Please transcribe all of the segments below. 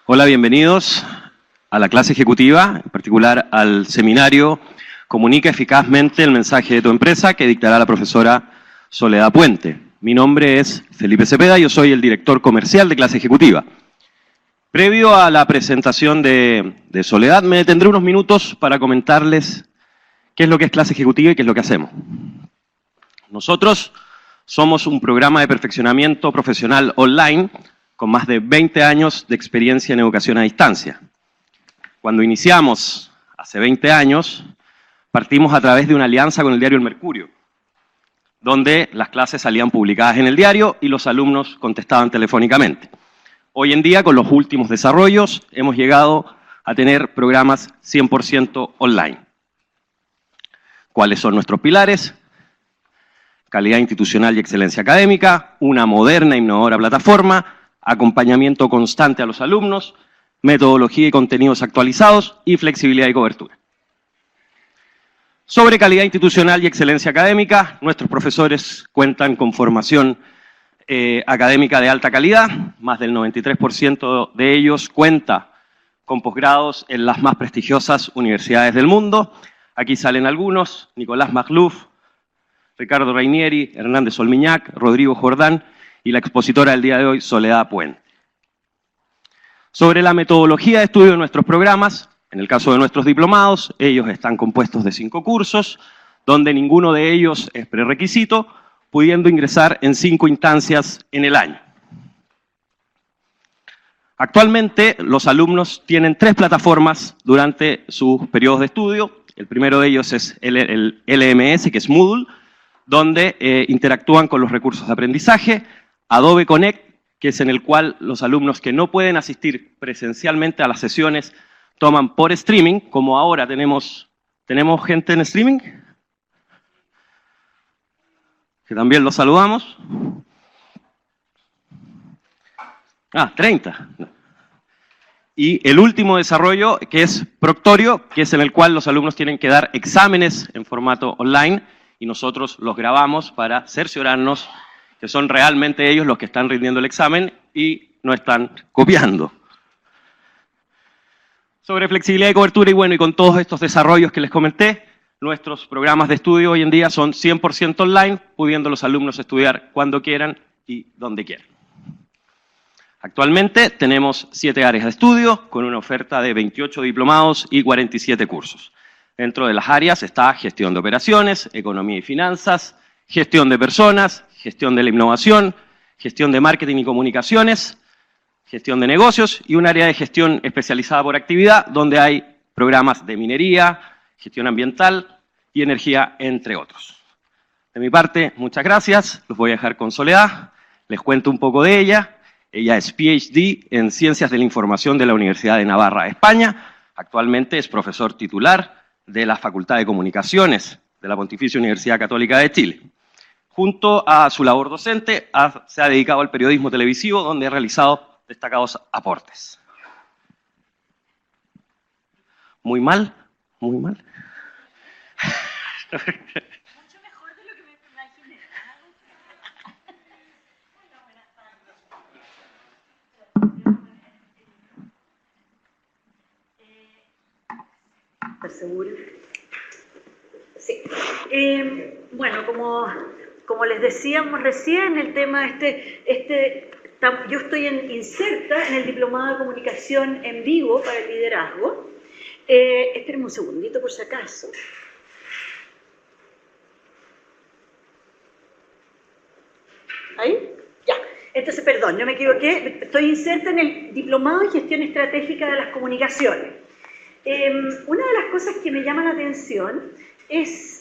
Hola, bienvenidos a la clase ejecutiva, en particular al seminario Comunica eficazmente el mensaje de tu empresa, que dictará la profesora Soledad Puente. Mi nombre es Felipe Cepeda, yo soy el director comercial de clase ejecutiva. Previo a la presentación de Soledad, me detendré unos minutos para comentarles qué es lo que es clase ejecutiva y qué es lo que hacemos. Nosotros somos un programa de perfeccionamiento profesional online con más de 20 años de experiencia en educación a distancia. Cuando iniciamos, hace 20 años, partimos a través de una alianza con el diario El Mercurio, donde las clases salían publicadas en el diario y los alumnos contestaban telefónicamente. Hoy en día, con los últimos desarrollos, hemos llegado a tener programas 100% online. ¿Cuáles son nuestros pilares? Calidad institucional y excelencia académica, una moderna e innovadora plataforma, acompañamiento constante a los alumnos, metodología y contenidos actualizados y flexibilidad y cobertura. Sobre calidad institucional y excelencia académica, nuestros profesores cuentan con formación académica de alta calidad, más del 93% de ellos cuenta con posgrados en las más prestigiosas universidades del mundo. Aquí salen algunos: Nicolás Magluf, Ricardo Rainieri, Hernández Solmiñac, Rodrigo Jordán y la expositora del día de hoy, Soledad Puente. Sobre la metodología de estudio de nuestros programas, en el caso de nuestros diplomados, ellos están compuestos de 5 cursos, donde ninguno de ellos es prerequisito, pudiendo ingresar en 5 instancias en el año. Actualmente, los alumnos tienen 3 plataformas durante sus periodos de estudio. El primero de ellos es el LMS, que es Moodle, donde interactúan con los recursos de aprendizaje. Adobe Connect, que es en el cual los alumnos que no pueden asistir presencialmente a las sesiones toman por streaming, como ahora ¿tenemos gente en streaming? Que también los saludamos. 30. Y el último desarrollo, que es Proctorio, que es en el cual los alumnos tienen que dar exámenes en formato online y nosotros los grabamos para cerciorarnos que son realmente ellos los que están rindiendo el examen y no están copiando. Sobre flexibilidad y cobertura, y con todos estos desarrollos que les comenté, nuestros programas de estudio hoy en día son 100% online, pudiendo los alumnos estudiar cuando quieran y donde quieran. Actualmente tenemos 7 áreas de estudio, con una oferta de 28 diplomados y 47 cursos. Dentro de las áreas está gestión de operaciones, economía y finanzas, gestión de personas, gestión de la innovación, gestión de marketing y comunicaciones, gestión de negocios y un área de gestión especializada por actividad, donde hay programas de minería, gestión ambiental y energía, entre otros. De mi parte, muchas gracias. Los voy a dejar con Soledad. Les cuento un poco de ella. Ella es PhD en Ciencias de la Información de la Universidad de Navarra, España. Actualmente es profesor titular de la Facultad de Comunicaciones de la Pontificia Universidad Católica de Chile. Junto a su labor docente, se ha dedicado al periodismo televisivo, donde ha realizado destacados aportes. Muy mal, muy mal. Mucho mejor de lo que me imaginé. ¿Estás seguro? Sí. Bueno, como les decíamos recién, el tema yo estoy inserta en el Diplomado de Comunicación en Vivo para el liderazgo. Espérenme un segundito por si acaso. ¿Ahí? Ya. Entonces, perdón, no me equivoqué. Estoy inserta en el Diplomado de Gestión Estratégica de las Comunicaciones. Una de las cosas que me llama la atención es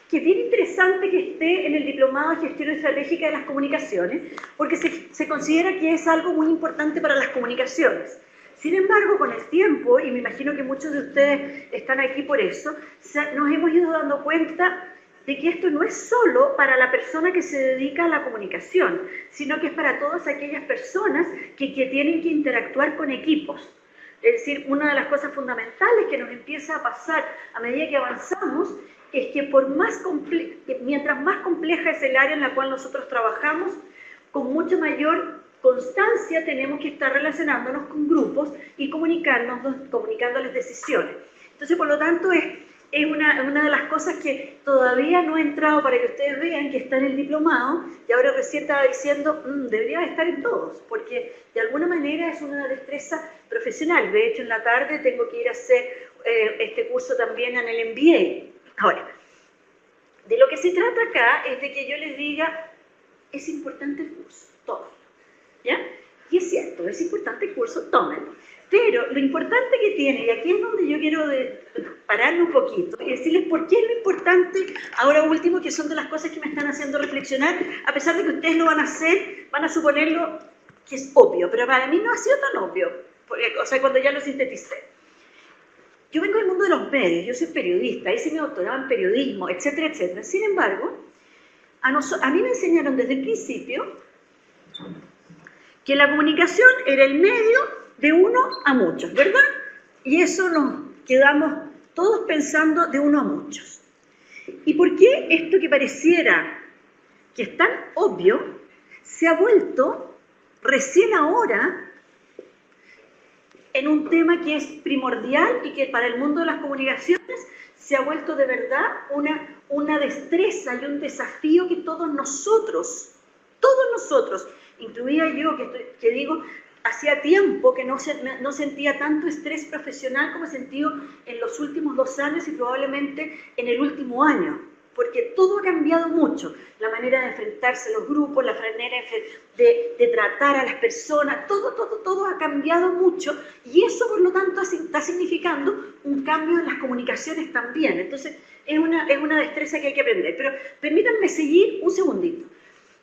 que es bien interesante que esté en el Diplomado de Gestión Estratégica de las Comunicaciones, porque se considera que es algo muy importante para las comunicaciones. Sin embargo, con el tiempo, y me imagino que muchos de ustedes están aquí por eso, nos hemos ido dando cuenta de que esto no es solo para la persona que se dedica a la comunicación, sino que es para todas aquellas personas que tienen que interactuar con equipos. Es decir, una de las cosas fundamentales que nos empieza a pasar a medida que avanzamos es que mientras más compleja es el área en la cual nosotros trabajamos, con mucho mayor constancia tenemos que estar relacionándonos con grupos y comunicándoles decisiones. Entonces, por lo tanto, es una de las cosas que todavía no he entrado para que ustedes vean que está en el diplomado, y ahora recién estaba diciendo, debería estar en todos, porque de alguna manera es una destreza profesional. De hecho, en la tarde tengo que ir a hacer este curso también en el MBA. Ahora, de lo que se trata acá es de que yo les diga, es importante el curso, todo, ¿ya? Y es cierto, es importante el curso, tómenlo. Pero lo importante que tiene, y aquí es donde yo quiero pararme un poquito, y decirles por qué es lo importante, ahora último, que son de las cosas que me están haciendo reflexionar, a pesar de que ustedes lo van a hacer, van a suponerlo que es obvio, pero para mí no ha sido tan obvio, porque, o sea, cuando ya lo sinteticé. Yo vengo del mundo de los medios, yo soy periodista, hice mi doctorado en periodismo, etcétera, etcétera. Sin embargo, a mí me enseñaron desde el principio que la comunicación era el medio de uno a muchos, ¿verdad? Y eso nos quedamos todos pensando de uno a muchos. ¿Y por qué esto que pareciera que es tan obvio se ha vuelto recién ahora en un tema que es primordial y que para el mundo de las comunicaciones se ha vuelto de verdad una destreza y un desafío que todos nosotros, incluida yo, que digo, hacía tiempo que no sentía tanto estrés profesional como he sentido en los últimos 2 años y probablemente en el último año, porque todo ha cambiado mucho, la manera de enfrentarse a los grupos, la manera de tratar a las personas, todo ha cambiado mucho, y eso por lo tanto está significando un cambio en las comunicaciones también. Entonces es una destreza que hay que aprender, pero permítanme seguir un segundito.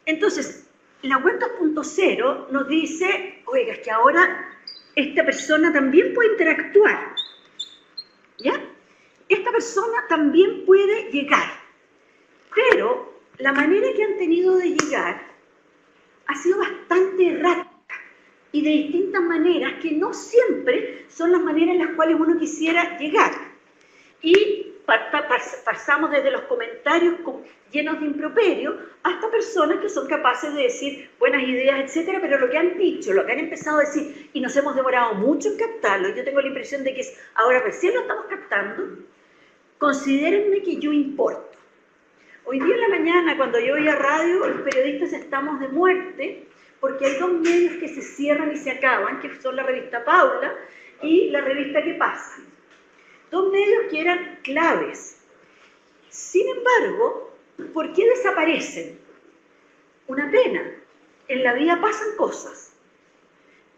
Entonces, la web 2.0 nos dice, oiga, es que ahora esta persona también puede interactuar, ¿ya? Esta persona también puede llegar, pero la manera que han tenido de llegar ha sido bastante errática y de distintas maneras que no siempre son las maneras en las cuales uno quisiera llegar. Y pasamos desde los comentarios llenos de improperio hasta personas que son capaces de decir buenas ideas, etcétera, pero lo que han dicho, lo que han empezado a decir, y nos hemos demorado mucho en captarlo, yo tengo la impresión de que ahora recién lo estamos captando. Considérenme que yo importo. Hoy día en la mañana, cuando yo oía radio, los periodistas estamos de muerte, porque hay 2 medios que se cierran y se acaban, que son la revista Paula y la revista ¿Qué pasa? 2 medios que eran claves. Sin embargo, ¿por qué desaparecen? Una pena. En la vida pasan cosas.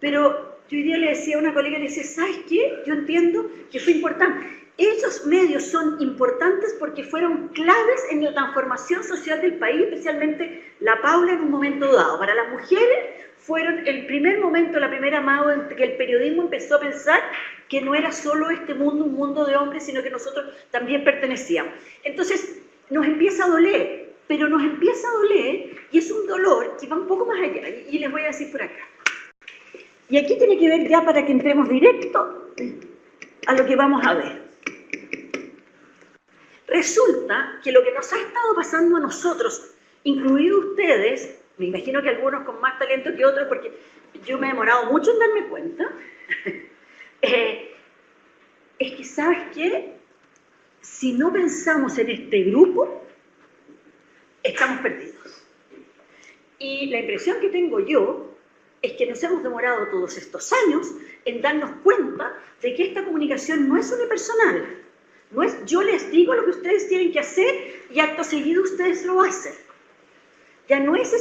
Pero yo hoy día le decía a una colega, le decía, ¿sabes qué? Yo entiendo que fue importante. Esos medios son importantes porque fueron claves en la transformación social del país, especialmente la Paula en un momento dado. Para las mujeres fueron el primer momento, la primera mano en que el periodismo empezó a pensar que no era solo este mundo un mundo de hombres, sino que nosotros también pertenecíamos. Entonces nos empieza a doler, pero nos empieza a doler y es un dolor que va un poco más allá, y les voy a decir por acá. Y aquí tiene que ver ya para que entremos directo a lo que vamos a ver. Resulta que lo que nos ha estado pasando a nosotros, incluidos ustedes, me imagino que algunos con más talento que otros, porque yo me he demorado mucho en darme cuenta, es que, ¿sabes qué? Si no pensamos en este grupo, estamos perdidos. Y la impresión que tengo yo es que nos hemos demorado todos estos años en darnos cuenta de que esta comunicación no es unipersonal. No es yo les digo lo que ustedes tienen que hacer y acto seguido ustedes lo hacen. Ya no es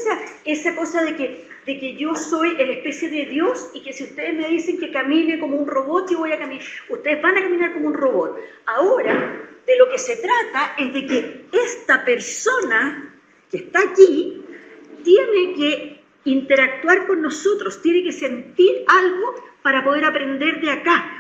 esa cosa de que yo soy la especie de Dios y que si ustedes me dicen que camine como un robot, yo voy a caminar. Ustedes van a caminar como un robot. Ahora, de lo que se trata es de que esta persona que está aquí tiene que interactuar con nosotros, tiene que sentir algo para poder aprender de acá.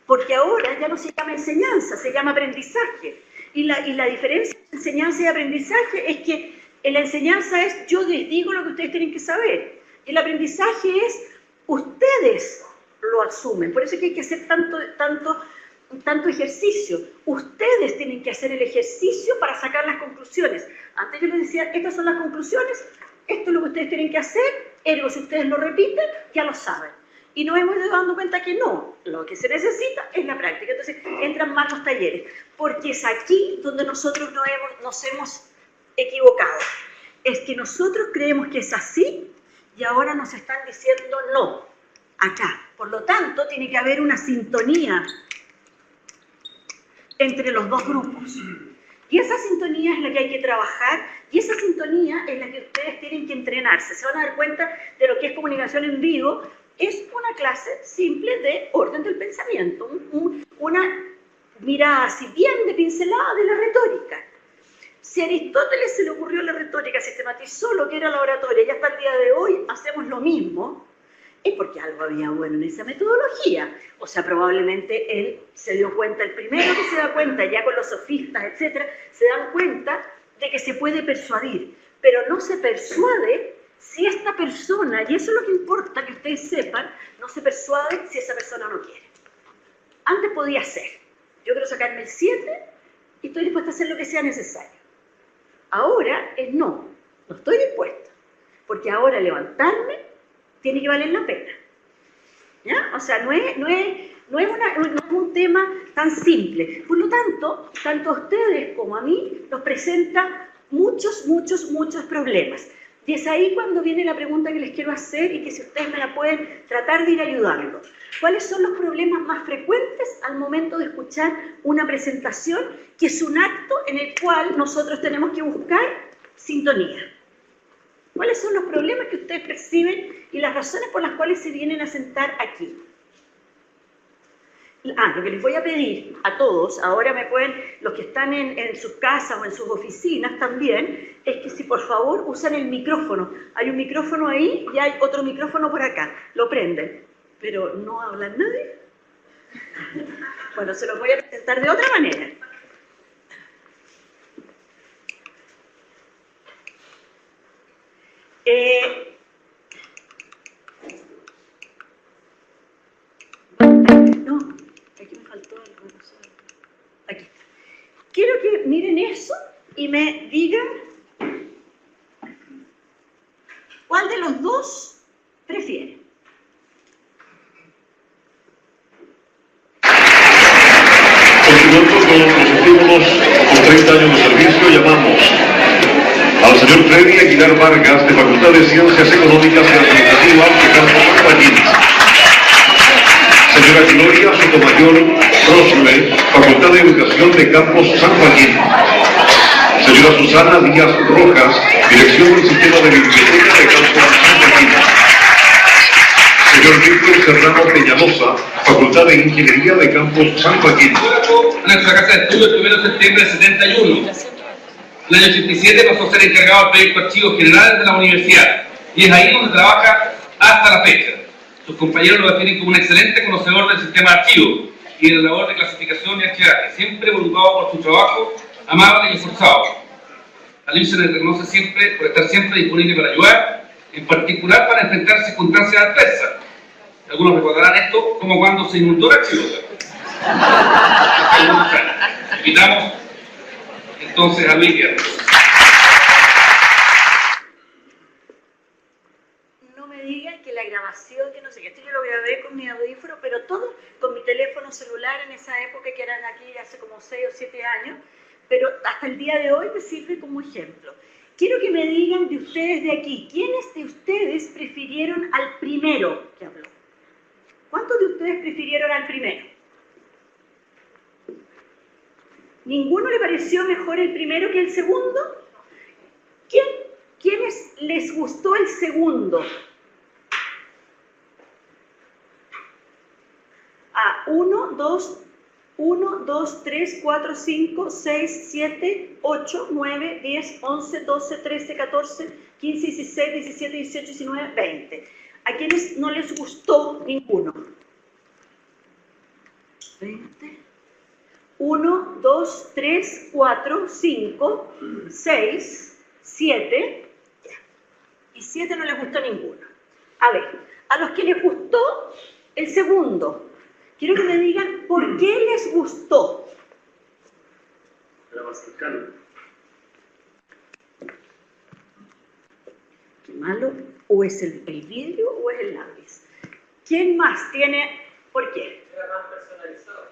Porque ahora ya no se llama enseñanza, se llama aprendizaje. Y la diferencia entre enseñanza y aprendizaje es que en la enseñanza es yo les digo lo que ustedes tienen que saber. Y el aprendizaje es ustedes lo asumen. Por eso es que hay que hacer tanto ejercicio. Ustedes tienen que hacer el ejercicio para sacar las conclusiones. Antes yo les decía, estas son las conclusiones, esto es lo que ustedes tienen que hacer, Ergo, si ustedes lo repiten, ya lo saben. Y nos hemos ido dando cuenta que no, lo que se necesita es la práctica. Entonces, entran más los talleres, porque es aquí donde nosotros nos hemos equivocado. Es que nosotros creemos que es así y ahora nos están diciendo no, acá. Por lo tanto, tiene que haber una sintonía entre los dos grupos. Y esa sintonía es la que hay que trabajar y esa sintonía es la que ustedes tienen que entrenarse. Se van a dar cuenta de lo que es comunicación en vivo. Es una clase simple de orden del pensamiento, una mirada así bien de pincelada de la retórica. Si a Aristóteles se le ocurrió la retórica, sistematizó lo que era la oratoria y hasta el día de hoy hacemos lo mismo, es porque algo había bueno en esa metodología. O sea, probablemente él se dio cuenta, el primero que se da cuenta, ya con los sofistas, etcétera, se dan cuenta de que se puede persuadir, pero no se persuade si esta persona, y eso es lo que importa que ustedes sepan, no se persuade si esa persona no quiere. Antes podía ser, yo quiero sacarme el 7 y estoy dispuesta a hacer lo que sea necesario. Ahora es no estoy dispuesta, porque ahora levantarme tiene que valer la pena. ¿Ya? O sea, no es un tema tan simple. Por lo tanto, tanto a ustedes como a mí nos presenta muchos problemas. Y es ahí cuando viene la pregunta que les quiero hacer y que si ustedes me la pueden tratar de ir ayudando. ¿Cuáles son los problemas más frecuentes al momento de escuchar una presentación, que es un acto en el cual nosotros tenemos que buscar sintonía? ¿Cuáles son los problemas que ustedes perciben y las razones por las cuales se vienen a sentar aquí? Lo que les voy a pedir a todos, ahora me pueden, los que están en sus casas o en sus oficinas también, es que si por favor usan el micrófono. Hay un micrófono ahí y hay otro micrófono por acá. Lo prenden. Pero no hablan nadie. Bueno, se los voy a presentar de otra manera. No, aquí me faltó algo. Aquí. Quiero que miren eso y me digan cuál de los dos prefieren. Continuando con los estímulos por 30 años de servicio, llamamos al señor Freddy Aguilar Vargas, de Facultad de Ciencias Económicas y Administrativas de Campos San Joaquín. Señora Gloria Sotomayor Rosle, Facultad de Educación de Campos San Joaquín. Señora Susana Díaz Rojas, Dirección del Sistema de Biblioteca de Campos San Joaquín. Señor Víctor Serrano Peñalosa, Facultad de Ingeniería de Campos San Joaquín. Nuestra casa de estudio el 1 de septiembre del 71. El año 87 pasó a ser encargado del proyecto Archivos Generales de la universidad y es ahí donde trabaja hasta la fecha. Sus compañeros lo definen como un excelente conocedor del sistema de archivos y de la labor de clasificación y archivaje, siempre preocupado por su trabajo, amable y esforzado. A Luis se le reconoce siempre por estar siempre disponible para ayudar, en particular para enfrentar circunstancias adversas. Algunos recordarán esto como cuando se inundó el archivo. Invitamos entonces a Luis Guerra. No me digan que la grabación, que no sé qué, esto yo lo grabé con mi audífono, pero todo con mi teléfono celular en esa época, que eran aquí hace como 6 o 7 años, pero hasta el día de hoy me sirve como ejemplo. Quiero que me digan de ustedes de aquí, ¿quiénes de ustedes prefirieron al primero que habló? ¿Cuántos de ustedes prefirieron al primero? ¿Ninguno le pareció mejor el primero que el segundo? ¿Quiénes les gustó el segundo? 1, 2, 3, 4, 5, 6, 7, 8, 9, 10, 11, 12, 13, 14, 15, 16, 17, 18, 19, 20. ¿A quienes no les gustó ninguno? 20. 1, 2, 3, 4, 5, 6, 7. Y 7 no les gustó ninguno. A ver, a los que les gustó el segundo, quiero que me digan por qué les gustó. Era más cercano. malo, o es el vidrio o es el lápiz. ¿Quién más tiene? ¿Por qué? Era más personalizado.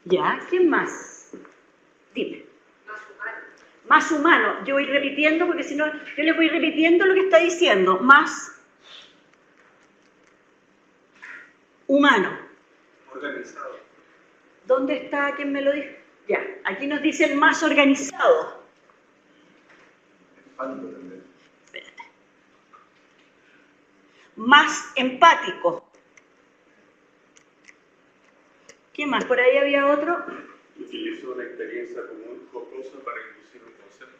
¿Ya? ¿Quién más? Dime. Más humano. Más humano. Yo voy repitiendo porque si no, yo les voy repitiendo lo que está diciendo. Más humano. Organizado. ¿Dónde está? ¿Quién me lo dijo? Ya, aquí nos dicen más organizado. Espérate. Más empático. ¿Qué más? Por ahí había otro. Utilizo una experiencia común jocosa para inducir un concepto.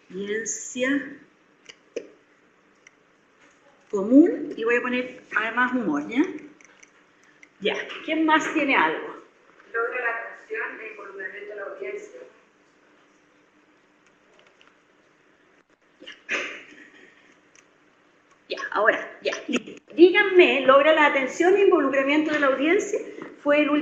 Experiencia común, y voy a poner además humor, ¿ya? Ya, ¿quién más tiene algo? Logra la atracción e involucramiento de la audiencia. Ya, ahora, ya, listo. Díganme, ¿logra la atención e involucramiento de la audiencia? Fue la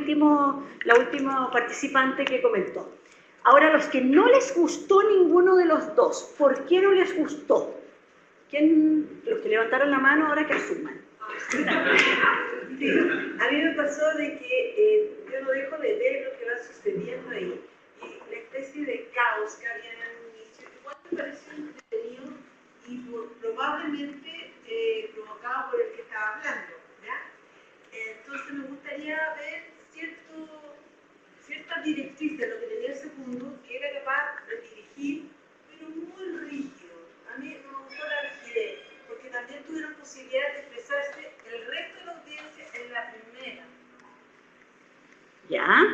última participante que comentó. Ahora, los que no les gustó ninguno de los dos, ¿por qué no les gustó? Los que levantaron la mano ahora que asuman. Sí, a mí me pasó de que yo no dejo de ver lo que va sucediendo ahí y la especie de caos que había en el inicio, igual me pareció entretenido y probablemente provocado por el que estaba hablando, ¿ya? Entonces me gustaría ver ciertas directrices, lo que tenía el segundo, que era capaz de dirigir, pero muy rígido. A mí me gustó la rigidez, porque también tuvieron posibilidad de expresarse el resto de la audiencia en la primera. ¿Ya?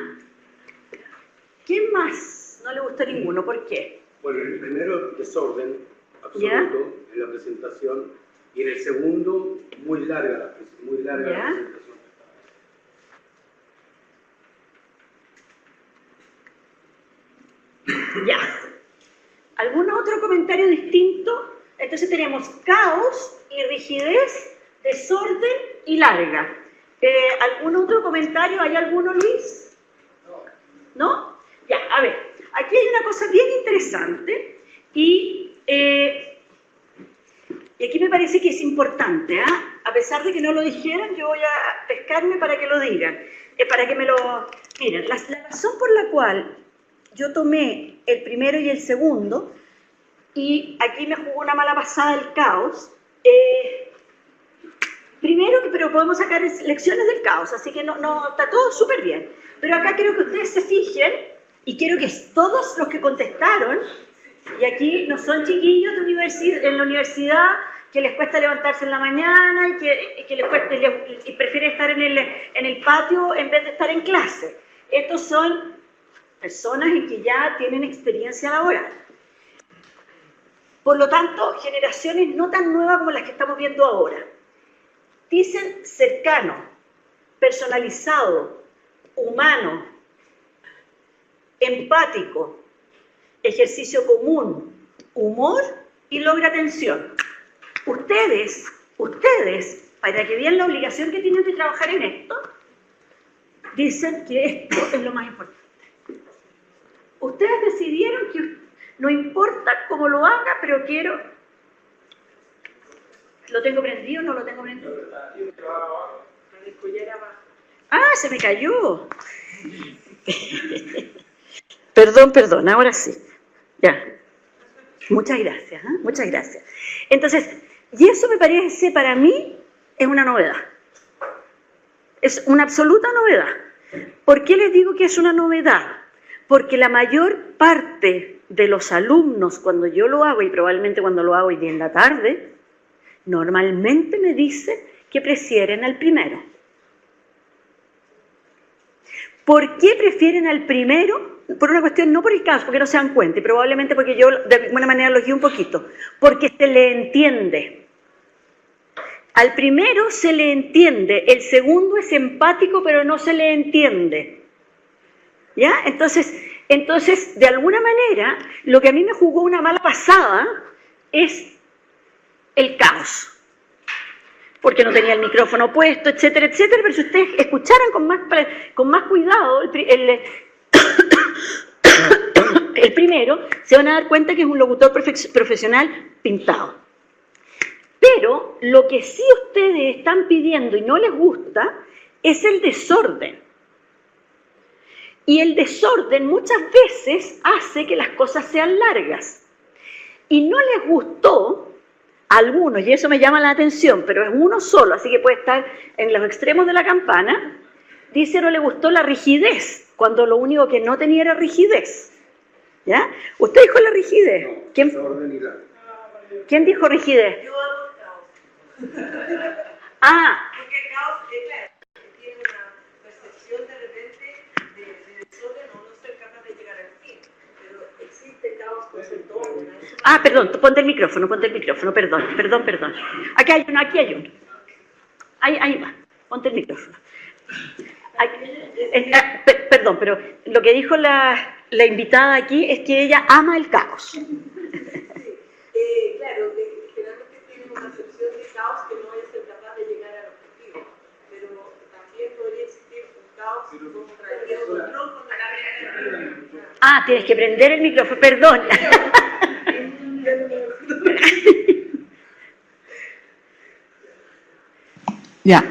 ¿Quién más no le gustó ninguno? ¿Por qué? Bueno, en el primero, desorden absoluto ¿Ya? en la presentación, y en el segundo, muy larga la ¿Ya? presentación. Ya. ¿Algún otro comentario distinto? Entonces tenemos caos y rigidez, desorden y larga. ¿Algún otro comentario? ¿Hay alguno, Luis? ¿No? Ya, a ver. Aquí hay una cosa bien interesante y aquí me parece que es importante, ¿ah? A pesar de que no lo dijeran, yo voy a pescarme para que lo digan, para que me lo... Miren, la razón por la cual yo tomé el primero y el segundo, y aquí me jugó una mala pasada el caos, primero, pero podemos sacar lecciones del caos, así que no está todo súper bien. Pero acá quiero que ustedes se fijen, y quiero que todos los que contestaron, y aquí no son chiquillos de en la universidad que les cuesta levantarse en la mañana y que les cuesta, y prefieren estar en el patio en vez de estar en clase. Estos son personas en que ya tienen experiencia laboral. Por lo tanto, generaciones no tan nuevas como las que estamos viendo ahora. Dicen cercano, personalizado, humano, empático, ejercicio común, humor y logra atención. Ustedes, para que vean la obligación que tienen de trabajar en esto, dicen que esto es lo más importante. Ustedes decidieron que no importa cómo lo haga, pero quiero... ¿Lo tengo prendido o no lo tengo prendido? ¡Ah, se me cayó! Perdón, ahora sí. Ya. Muchas gracias, ¿eh? Muchas gracias. Entonces, y eso me parece, para mí, es una novedad. Es una absoluta novedad. ¿Por qué les digo que es una novedad? Porque la mayor parte de los alumnos, cuando yo lo hago, y probablemente cuando lo hago hoy día en la tarde, normalmente me dice que prefieren al primero. ¿Por qué prefieren al primero? Por una cuestión, no por el caso, porque no se dan cuenta, y probablemente porque yo de alguna manera los guío un poquito, porque se le entiende. Al primero se le entiende, el segundo es empático, pero no se le entiende. ¿Ya? Entonces, de alguna manera, lo que a mí me jugó una mala pasada es el caos. porque no tenía el micrófono puesto, etcétera, etcétera, pero si ustedes escucharan con más cuidado el primero, se van a dar cuenta que es un locutor profesional pintado. Pero lo que sí ustedes están pidiendo y no les gusta es el desorden. Y el desorden muchas veces hace que las cosas sean largas. Y no les gustó a algunos, y eso me llama la atención, pero es uno solo, así que puede estar en los extremos de la campana, dice no le gustó la rigidez, cuando lo único que no tenía era rigidez. ¿Ya? ¿Usted dijo la rigidez? ¿Quién dijo rigidez? Yo hago caos. Ah. Porque caos, claro, tiene una percepción de repente de desorden o no ser capaz de llegar al fin. Pero existe caos conceptual. Ah, perdón, ponte el micrófono, perdón. Aquí hay uno. Ahí va, ponte el micrófono. Perdón, pero lo que dijo la invitada aquí es que ella ama el caos. Claro, generalmente tienen una percepción de caos que no es ser capaz de llegar al objetivo, pero también podría existir un caos contrario control con la. Ah, tienes que prender el micrófono, perdón. Ya,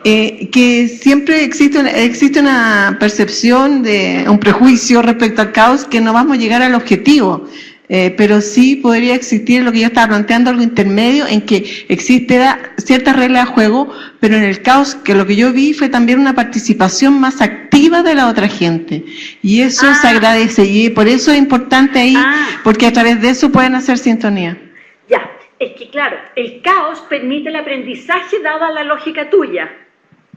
que siempre existe una percepción, un prejuicio respecto al caos, que no vamos a llegar al objetivo, pero sí podría existir lo que yo estaba planteando, algo intermedio, en que existiera ciertas reglas de juego, pero en el caos, que lo que yo vi fue también una participación más activa de la otra gente, y eso se agradece, y por eso es importante ahí, porque a través de eso pueden hacer sintonía. Ya. Es que, claro, el caos permite el aprendizaje dada la lógica tuya,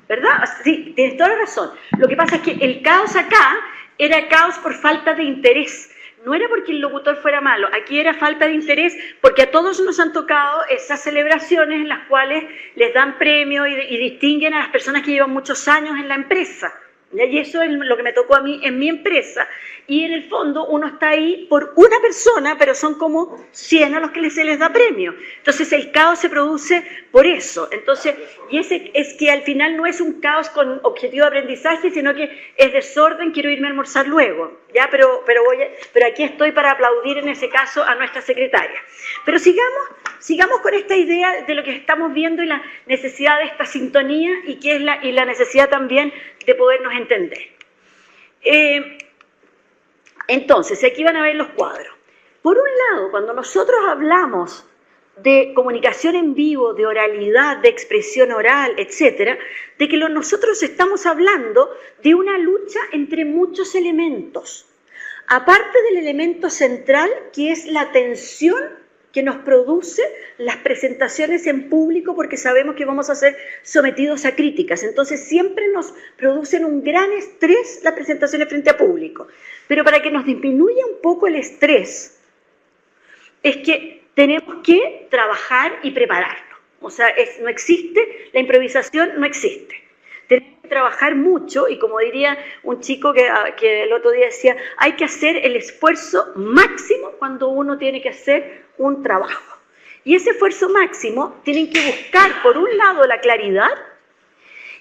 ¿verdad? Sí, tienes toda la razón. Lo que pasa es que el caos acá era caos por falta de interés. No era porque el locutor fuera malo, aquí era falta de interés porque a todos nos han tocado esas celebraciones en las cuales les dan premios y distinguen a las personas que llevan muchos años en la empresa. Y eso es lo que me tocó a mí en mi empresa. Y en el fondo uno está ahí por una persona, pero son como 100 a los que se les da premio. Entonces el caos se produce por eso. Entonces, y ese es que al final no es un caos con objetivo de aprendizaje, sino que es desorden, quiero irme a almorzar luego. ¿Ya? Pero aquí estoy para aplaudir en ese caso a nuestra secretaria. Pero sigamos con esta idea de lo que estamos viendo y la necesidad de esta sintonía y la necesidad también de podernos entender. Entonces, aquí van a ver los cuadros. Por un lado, cuando nosotros hablamos de comunicación en vivo, de oralidad, de expresión oral, etcétera, de que nosotros estamos hablando de una lucha entre muchos elementos. Aparte del elemento central, que es la tensión que nos produce las presentaciones en público, porque sabemos que vamos a ser sometidos a críticas. Entonces siempre nos producen un gran estrés las presentaciones frente a público. Pero para que nos disminuya un poco el estrés, es que tenemos que trabajar y prepararnos. O sea, no existe, la improvisación no existe. Tenemos que trabajar mucho y como diría un chico que el otro día decía, hay que hacer el esfuerzo máximo cuando uno tiene que hacer un trabajo. Y ese esfuerzo máximo tienen que buscar, por un lado, la claridad,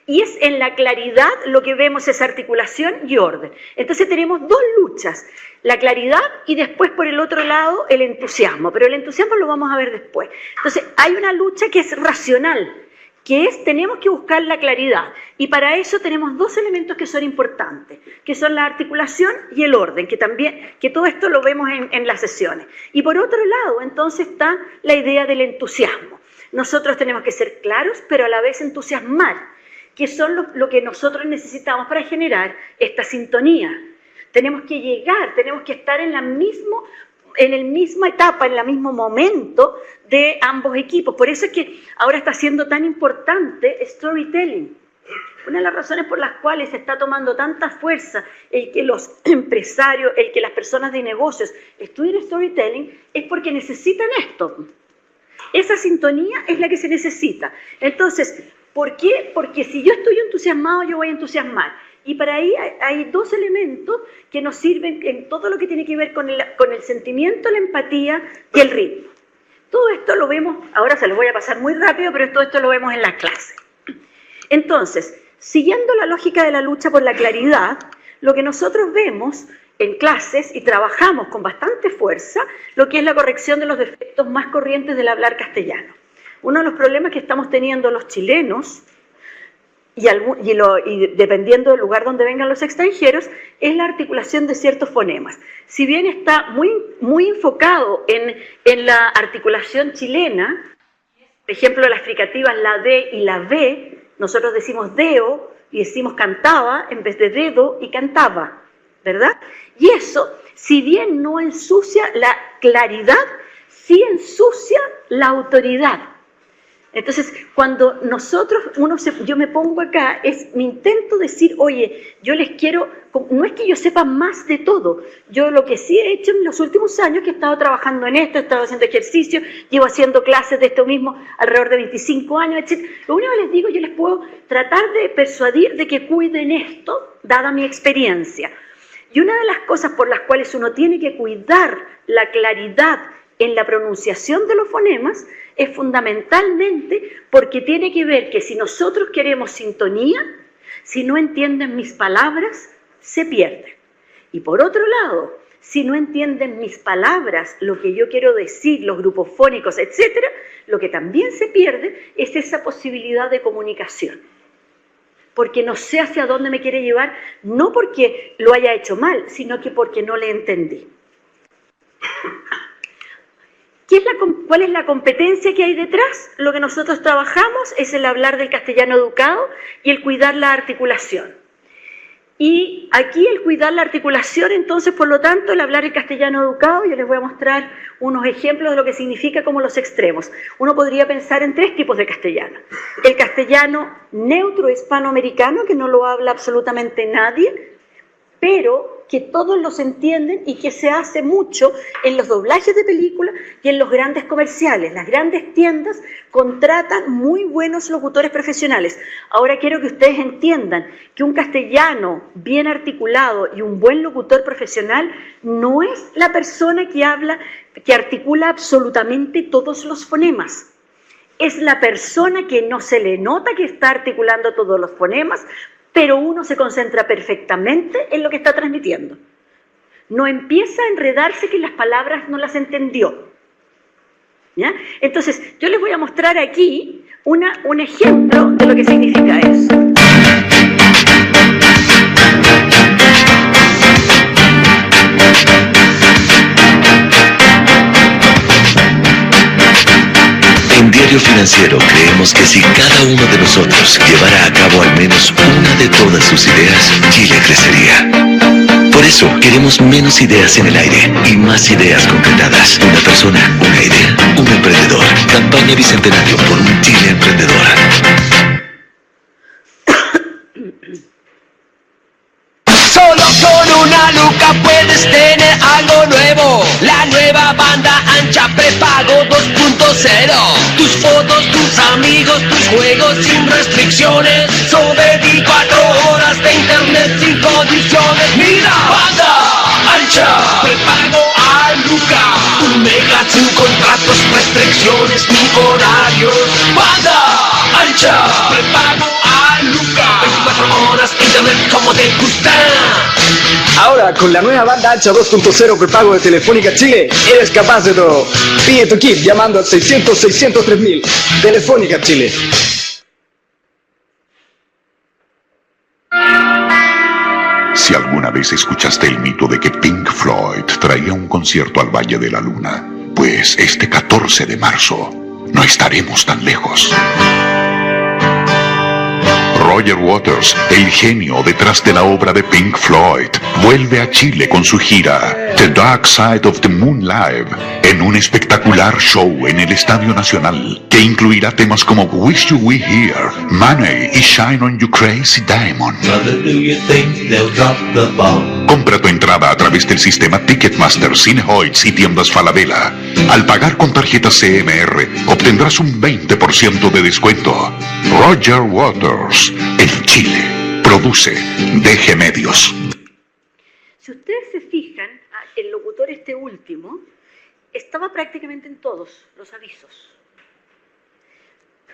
y es en la claridad lo que vemos es articulación y orden. Entonces tenemos dos luchas, la claridad y después por el otro lado el entusiasmo, pero el entusiasmo lo vamos a ver después. Entonces hay una lucha que es racional, que es tenemos que buscar la claridad, y para eso tenemos dos elementos que son importantes, que son la articulación y el orden, que todo esto lo vemos en las sesiones. Y por otro lado, entonces está la idea del entusiasmo. Nosotros tenemos que ser claros, pero a la vez entusiasmar, que son lo que nosotros necesitamos para generar esta sintonía. Tenemos que llegar, tenemos que estar en la misma etapa, en el mismo momento de ambos equipos. Por eso es que ahora está siendo tan importante storytelling. Una de las razones por las cuales se está tomando tanta fuerza el que los empresarios, el que las personas de negocios estudien storytelling, es porque necesitan esto. Esa sintonía es la que se necesita. Entonces, ¿por qué? Porque si yo estoy entusiasmado, yo voy a entusiasmar. Y para ahí hay dos elementos que nos sirven en todo lo que tiene que ver con el sentimiento, la empatía y el ritmo. todo esto lo vemos, ahora se los voy a pasar muy rápido, pero todo esto lo vemos en las clases. Entonces, siguiendo la lógica de la lucha por la claridad, lo que nosotros vemos en clases y trabajamos con bastante fuerza, lo que es la corrección de los defectos más corrientes del hablar castellano. Uno de los problemas que estamos teniendo los chilenos, y dependiendo del lugar donde vengan los extranjeros, es la articulación de ciertos fonemas. Si bien está muy enfocado en la articulación chilena, por ejemplo, las fricativas la D y la B, nosotros decimos deo y decimos cantaba en vez de dedo y cantaba, ¿verdad? Y eso, si bien no ensucia la claridad, sí ensucia la autoridad. Entonces, cuando yo me pongo acá, me intento decir, oye, yo les quiero, no es que yo sepa más de todo, yo lo que sí he hecho en los últimos años, que he estado trabajando en esto, he estado haciendo ejercicio, llevo haciendo clases de esto mismo alrededor de 25 años, etc. Lo único que les digo, yo les puedo tratar de persuadir de que cuiden esto, dada mi experiencia. Y una de las cosas por las cuales uno tiene que cuidar la claridad en la pronunciación de los fonemas es fundamentalmente porque tiene que ver que si nosotros queremos sintonía, si no entienden mis palabras, se pierden. Y por otro lado, si no entienden mis palabras, lo que yo quiero decir, los grupos fónicos, etc., lo que también se pierde es esa posibilidad de comunicación. Porque no sé hacia dónde me quiere llevar, no porque lo haya hecho mal, sino que porque no le entendí. ¿Cuál es la competencia que hay detrás? Lo que nosotros trabajamos es el hablar del castellano educado y el cuidar la articulación. Y aquí el cuidar la articulación, entonces, por lo tanto, el hablar el castellano educado, yo les voy a mostrar unos ejemplos de lo que significa como los extremos. Uno podría pensar en 3 tipos de castellano. El castellano neutro hispanoamericano, que no lo habla absolutamente nadie, pero que todos los entienden y que se hace mucho en los doblajes de películas y en los grandes comerciales. Las grandes tiendas contratan muy buenos locutores profesionales. Ahora quiero que ustedes entiendan que un castellano bien articulado y un buen locutor profesional no es la persona que articula absolutamente todos los fonemas. Es la persona que no se le nota que está articulando todos los fonemas, pero uno se concentra perfectamente en lo que está transmitiendo. No empieza a enredarse que las palabras no las entendió. ¿Ya? Entonces, yo les voy a mostrar aquí un ejemplo de lo que significa eso. En Diario Financiero creemos que si cada uno de nosotros llevara a cabo al menos una de todas sus ideas, Chile crecería. Por eso queremos menos ideas en el aire y más ideas concretadas. Una persona, una idea, un emprendedor. Campaña Bicentenario por un Chile emprendedor. Solo con una luca puedes tener algo nuevo. La nueva banda ancha prepago 2.0. Tus fotos, tus amigos, tus juegos sin restricciones. Son 24 horas de internet sin condiciones. Mira, banda ancha prepago a luca. 1 mega sin contratos, restricciones ni horarios. Banda ancha prepago a luca. 24 horas de internet como te gusta. Ahora, con la nueva banda ancha 2.0 prepago de Telefónica Chile, eres capaz de todo. Pide tu kit llamando al 600-603.000. Telefónica Chile. Si alguna vez escuchaste el mito de que Pink Floyd traía un concierto al Valle de la Luna, pues este 14 de marzo no estaremos tan lejos. Roger Waters, el genio detrás de la obra de Pink Floyd, vuelve a Chile con su gira The Dark Side of the Moon Live, en un espectacular show en el Estadio Nacional, que incluirá temas como Wish You Were Here, Money y Shine on You Crazy Diamond. Compra tu entrada a través del sistema Ticketmaster, Cinehoids y tiendas Falabella. Al pagar con tarjeta CMR, obtendrás un 20% de descuento. Roger Waters, en Chile, produce DG Medios. Si ustedes se fijan, el locutor este último, estaba prácticamente en todos los avisos.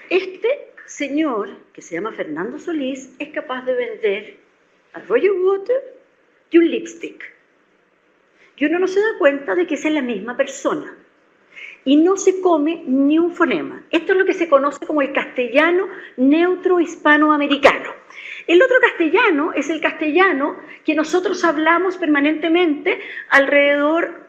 Este señor, que se llama Fernando Solís, es capaz de vender Roger Water y un lipstick. Y uno no se da cuenta de que esa es la misma persona. Y no se come ni un fonema. Esto es lo que se conoce como el castellano neutro hispanoamericano. El otro castellano es el castellano que nosotros hablamos permanentemente alrededor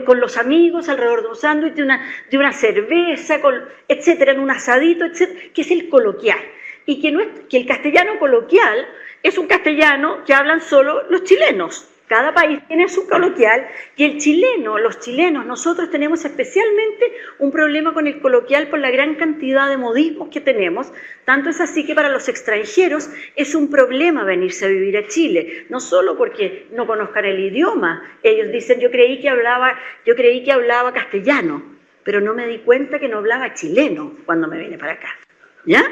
con los amigos, alrededor de un sándwich, de una cerveza, etcétera, en un asadito, etcétera, que es el coloquial. Y que el castellano coloquial es un castellano que hablan solo los chilenos. Cada país tiene su coloquial y el chileno, los chilenos, nosotros tenemos especialmente un problema con el coloquial por la gran cantidad de modismos que tenemos. Tanto es así que para los extranjeros es un problema venirse a vivir a Chile, no solo porque no conozcan el idioma. Ellos dicen, yo creí que hablaba castellano, pero no me di cuenta que no hablaba chileno cuando me vine para acá. ¿Ya?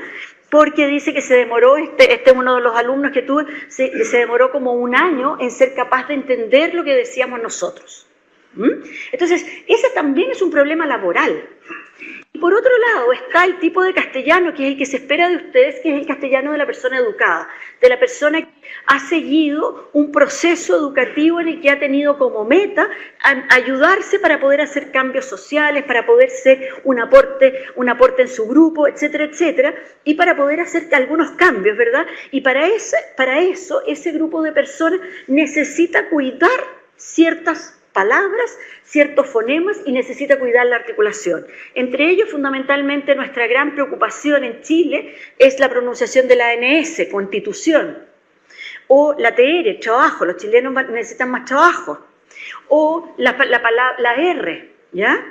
Porque dice que se demoró, este es uno de los alumnos que tuve, se demoró como 1 año en ser capaz de entender lo que decíamos nosotros. Entonces, ese también es un problema laboral. Y por otro lado está el tipo de castellano que es el que se espera de ustedes, que es el castellano de la persona educada, de la persona que ha seguido un proceso educativo en el que ha tenido como meta ayudarse para poder hacer cambios sociales, para poder ser un aporte en su grupo, etcétera, etcétera, y para poder hacer algunos cambios, ¿verdad? Y para eso ese grupo de personas necesita cuidar ciertas palabras, ciertos fonemas y necesita cuidar la articulación. Entre ellos, fundamentalmente, nuestra gran preocupación en Chile es la pronunciación de la ANS, constitución, o la TR, trabajo, los chilenos necesitan más trabajo, o la R, ¿ya?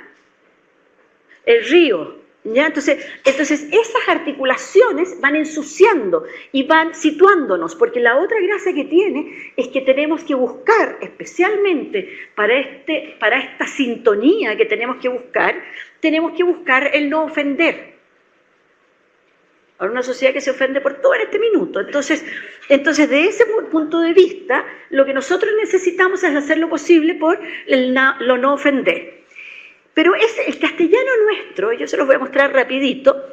El río, ¿ya? Entonces esas articulaciones van ensuciando y van situándonos, porque la otra gracia que tiene es que tenemos que buscar, especialmente para esta sintonía que tenemos que buscar el no ofender. Ahora una sociedad que se ofende por todo en este minuto. Entonces, de ese punto de vista, lo que nosotros necesitamos es hacer lo posible por lo no ofender. Pero el castellano nuestro, yo se los voy a mostrar rapidito,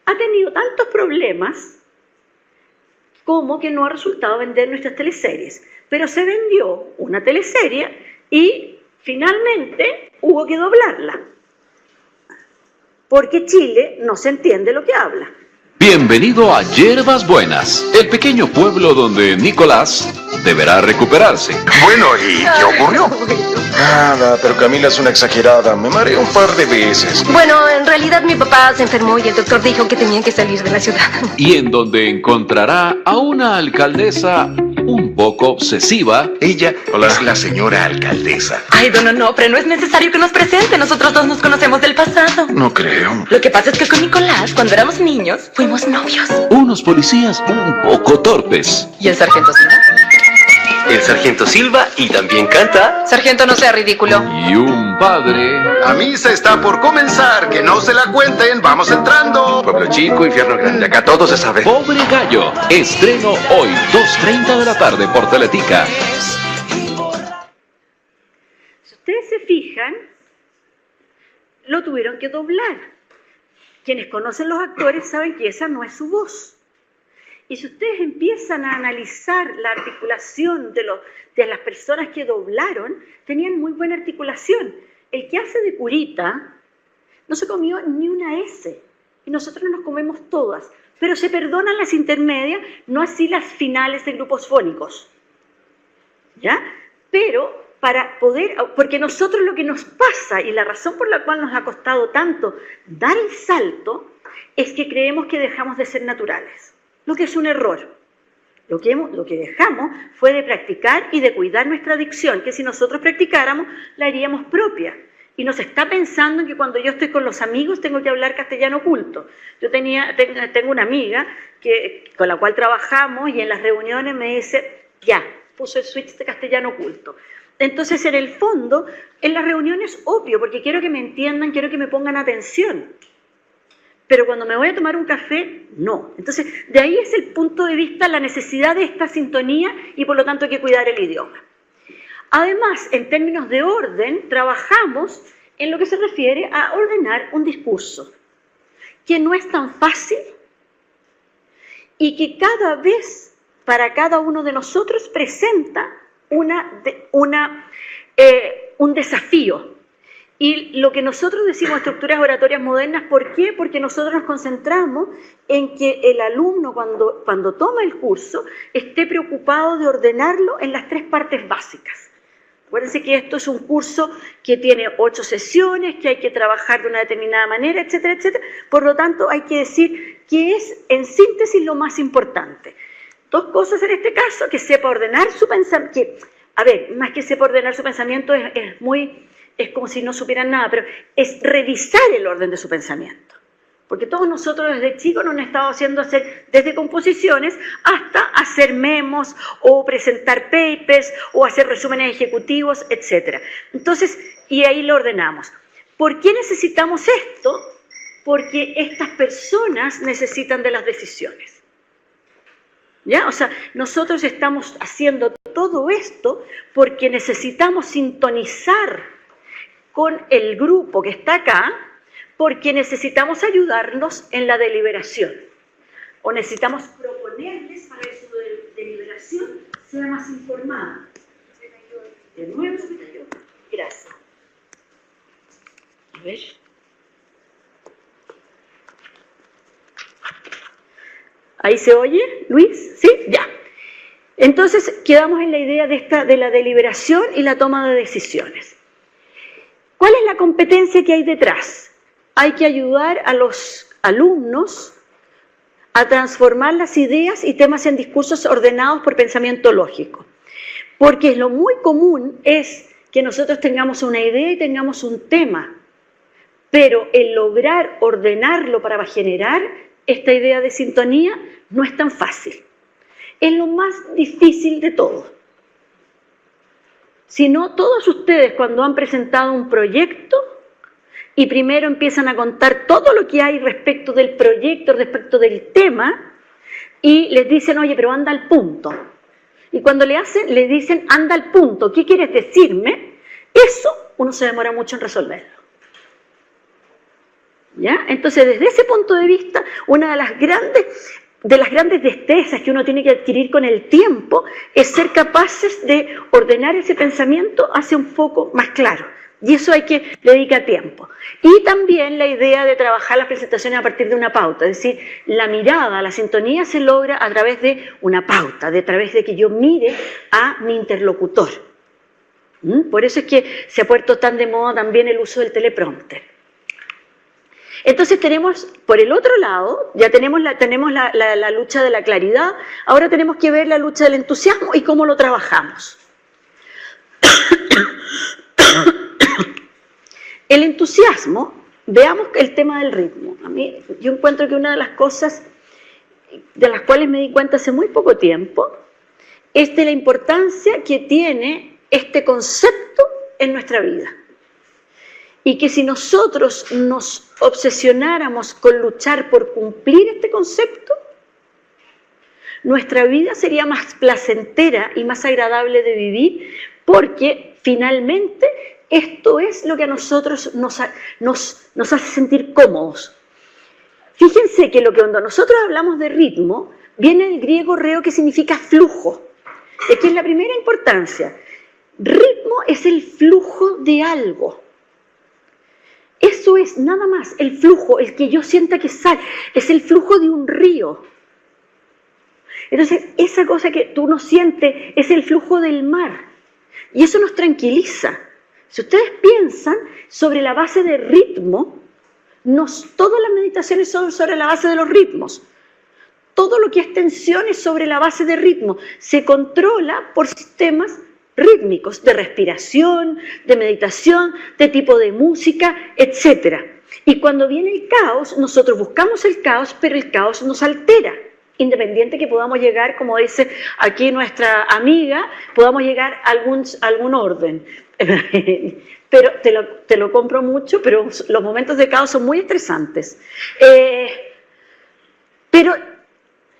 ha tenido tantos problemas como que no ha resultado vender nuestras teleseries. Pero se vendió una teleserie y finalmente hubo que doblarla. Porque Chile no se entiende lo que habla. Bienvenido a Hierbas Buenas, el pequeño pueblo donde Nicolás deberá recuperarse. Bueno, ¿y qué ocurrió? Nada, pero Camila es una exagerada. Me mareé un par de veces. Bueno, en realidad mi papá se enfermó y el doctor dijo que tenían que salir de la ciudad. Y en donde encontrará a una alcaldesa un poco obsesiva. Ella es la señora alcaldesa. Ay, don Onofre, no es necesario que nos presente. Nosotros dos nos conocemos del pasado. No creo. Lo que pasa es que con Nicolás, cuando éramos niños, fuimos novios. Unos policías un poco torpes. ¿Y el sargento Silva? El sargento Silva y también canta. Sargento, no sea ridículo. Y un padre. La misa está por comenzar, que no se la cuenten, vamos entrando. Pueblo chico, infierno grande, acá todo se sabe. Pobre Gallo, estreno hoy, 2:30 de la tarde por Teletica. Si ustedes se fijan, lo tuvieron que doblar. Quienes conocen los actores saben que esa no es su voz. Y si ustedes empiezan a analizar la articulación de las personas que doblaron, tenían muy buena articulación. El que hace de curita no se comió ni una S, y nosotros nos comemos todas, pero se perdonan las intermedias, no así las finales de grupos fónicos. ¿Ya? Pero porque nosotros lo que nos pasa, y la razón por la cual nos ha costado tanto dar el salto, es que creemos que dejamos de ser naturales. Lo que es un error. Lo que dejamos fue de practicar y de cuidar nuestra dicción, que si nosotros practicáramos, la haríamos propia. Y nos está pensando en que cuando yo estoy con los amigos tengo que hablar castellano culto. Yo tengo una amiga con la cual trabajamos y en las reuniones me dice, ya, puso el switch de castellano culto. Entonces, en el fondo, en las reuniones obvio, porque quiero que me entiendan, quiero que me pongan atención. Pero cuando me voy a tomar un café, no. Entonces, de ahí es el punto de vista, la necesidad de esta sintonía y por lo tanto hay que cuidar el idioma. Además, en términos de orden, trabajamos en lo que se refiere a ordenar un discurso, que no es tan fácil y que cada vez para cada uno de nosotros presenta un desafío. Y lo que nosotros decimos estructuras oratorias modernas, ¿por qué? Porque nosotros nos concentramos en que el alumno cuando toma el curso esté preocupado de ordenarlo en las 3 partes básicas. Acuérdense que esto es un curso que tiene 8 sesiones, que hay que trabajar de una determinada manera, etcétera, etcétera. Por lo tanto, hay que decir que es, en síntesis, lo más importante. 2 cosas en este caso: que sepa ordenar su pensamiento, más que sepa ordenar su pensamiento es como si no supieran nada, pero es revisar el orden de su pensamiento. Porque todos nosotros desde chicos nos han estado haciendo hacer desde composiciones hasta hacer memos o presentar papers o hacer resúmenes ejecutivos, etc. Entonces, y ahí lo ordenamos. ¿Por qué necesitamos esto? Porque estas personas necesitan de las decisiones. ¿Ya? O sea, nosotros estamos haciendo todo esto porque necesitamos sintonizar con el grupo que está acá, porque necesitamos ayudarnos en la deliberación, o necesitamos proponerles para que su deliberación sea más informada. De nuevo se cayó. Gracias. A ver. ¿Ahí se oye, Luis? ¿Sí? Ya. Entonces, quedamos en la idea de la deliberación y la toma de decisiones. ¿Cuál es la competencia que hay detrás? Hay que ayudar a los alumnos a transformar las ideas y temas en discursos ordenados por pensamiento lógico. Porque lo muy común es que nosotros tengamos una idea y tengamos un tema, pero el lograr ordenarlo para generar esta idea de sintonía no es tan fácil. Es lo más difícil de todo. Si no, todos ustedes cuando han presentado un proyecto y primero empiezan a contar todo lo que hay respecto del proyecto, respecto del tema, y les dicen, oye, pero anda al punto. Y cuando le dicen, anda al punto, ¿qué quieres decirme? Eso uno se demora mucho en resolverlo. ¿Ya? Entonces, desde ese punto de vista, una de las grandes destrezas que uno tiene que adquirir con el tiempo es ser capaces de ordenar ese pensamiento hacia un foco más claro. Y eso hay que dedicar tiempo. Y también la idea de trabajar las presentaciones a partir de una pauta. Es decir, la mirada, la sintonía se logra a través de una pauta, a través de que yo mire a mi interlocutor. Por eso es que se ha puesto tan de moda también el uso del teleprompter. Entonces tenemos, por el otro lado, ya tenemos la lucha de la claridad, ahora tenemos que ver la lucha del entusiasmo y cómo lo trabajamos. El entusiasmo, veamos el tema del ritmo. Yo encuentro que una de las cosas de las cuales me di cuenta hace muy poco tiempo es de la importancia que tiene este concepto en nuestra vida. Y que si nosotros nos obsesionáramos con luchar por cumplir este concepto, nuestra vida sería más placentera y más agradable de vivir, porque finalmente esto es lo que a nosotros nos hace sentir cómodos. Fíjense que cuando nosotros hablamos de ritmo, viene del griego reo, que significa flujo. Aquí es la primera importancia. Ritmo es el flujo de algo. Eso es nada más el flujo, el que yo sienta que sale, es el flujo de un río. Entonces, esa cosa que tú no sientes es el flujo del mar. Y eso nos tranquiliza. Si ustedes piensan sobre la base de ritmo, todas las meditaciones son sobre la base de los ritmos. Todo lo que es tensión es sobre la base de ritmo. Se controla por sistemas rítmicos, de respiración, de meditación, de tipo de música, etc. Y cuando viene el caos, nosotros buscamos el caos, pero el caos nos altera. Independiente que podamos llegar, como dice aquí nuestra amiga, podamos llegar a algún orden. Pero te lo compro mucho, pero los momentos de caos son muy estresantes. Pero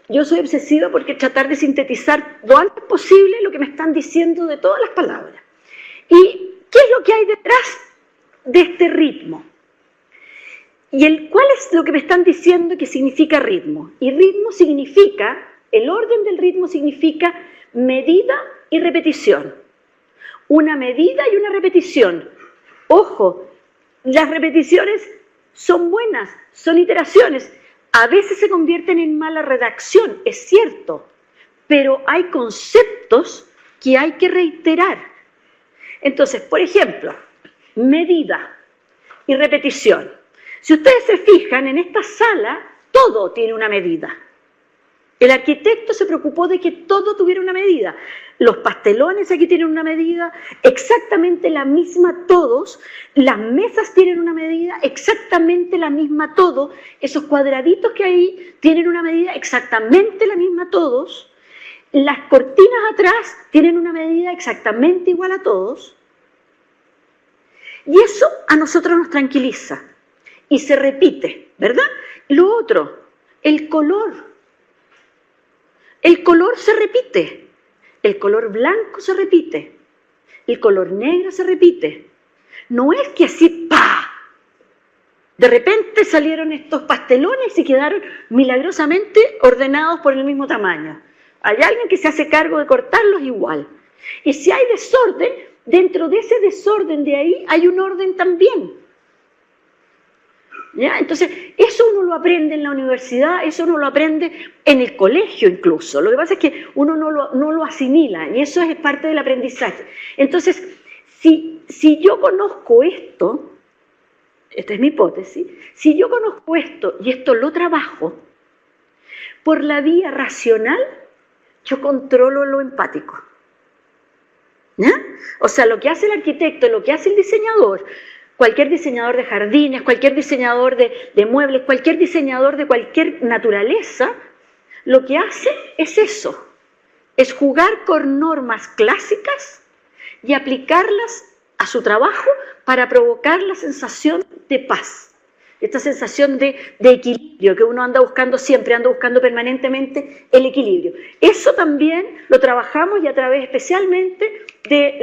yo soy obsesiva porque tratar de sintetizar lo antes posible lo que me están diciendo de todas las palabras. ¿Y qué es lo que hay detrás? de este ritmo. ¿Y cuál es lo que me están diciendo que significa ritmo? Y ritmo significa, el orden del ritmo significa medida y repetición. Una medida y una repetición. Ojo, las repeticiones son buenas, son iteraciones. A veces se convierten en mala redacción, es cierto, pero hay conceptos que hay que reiterar. Entonces, por ejemplo, medida y repetición. Si ustedes se fijan, en esta sala todo tiene una medida. El arquitecto se preocupó de que todo tuviera una medida. Los pastelones aquí tienen una medida, exactamente la misma todos. Las mesas tienen una medida, exactamente la misma todo. Esos cuadraditos que hay tienen una medida, exactamente la misma todos. Las cortinas atrás tienen una medida exactamente igual a todos. Y eso a nosotros nos tranquiliza. Y se repite, ¿verdad? Lo otro, el color. El color se repite, el color blanco se repite, el color negro se repite. No es que así, ¡pa! De repente salieron estos pastelones y quedaron milagrosamente ordenados por el mismo tamaño. Hay alguien que se hace cargo de cortarlos igual. Y si hay desorden, dentro de ese desorden de ahí hay un orden también. ¿Ya? Entonces, eso uno lo aprende en la universidad, eso uno lo aprende en el colegio incluso. Lo que pasa es que uno no lo asimila y eso es parte del aprendizaje. Entonces, si yo conozco esto, esta es mi hipótesis, si yo conozco esto y esto lo trabajo, por la vía racional, yo controlo lo empático. ¿Ya? O sea, lo que hace el arquitecto, lo que hace el diseñador, cualquier diseñador de jardines, cualquier diseñador de muebles, cualquier diseñador de cualquier naturaleza, lo que hace es eso, es jugar con normas clásicas y aplicarlas a su trabajo para provocar la sensación de paz, esta sensación de equilibrio que uno anda buscando siempre, anda buscando permanentemente el equilibrio. Eso también lo trabajamos y a través especialmente de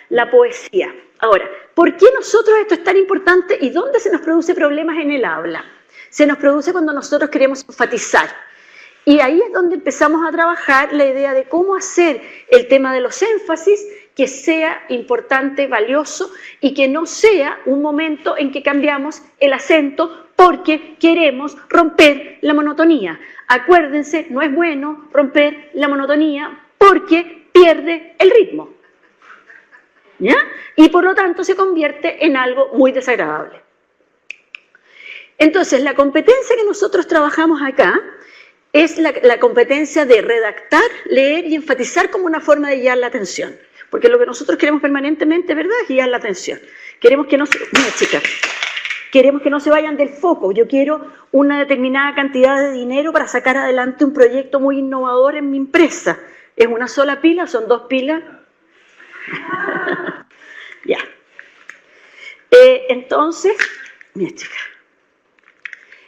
la poesía. Ahora, ¿por qué nosotros esto es tan importante y dónde se nos produce problemas en el habla? Se nos produce cuando nosotros queremos enfatizar. Y ahí es donde empezamos a trabajar la idea de cómo hacer el tema de los énfasis que sea importante, valioso y que no sea un momento en que cambiamos el acento porque queremos romper la monotonía. Acuérdense, no es bueno romper la monotonía porque pierde el ritmo. ¿Ya? Y por lo tanto se convierte en algo muy desagradable. Entonces, la competencia que nosotros trabajamos acá es la competencia de redactar, leer y enfatizar como una forma de guiar la atención. Porque lo que nosotros queremos permanentemente, ¿verdad?, es guiar la atención. Queremos que no se... Mira, chicas, queremos que no se vayan del foco. Yo quiero una determinada cantidad de dinero para sacar adelante un proyecto muy innovador en mi empresa. ¿Es una sola pila? ¿Son dos pilas? Ya. Entonces, mira, chica.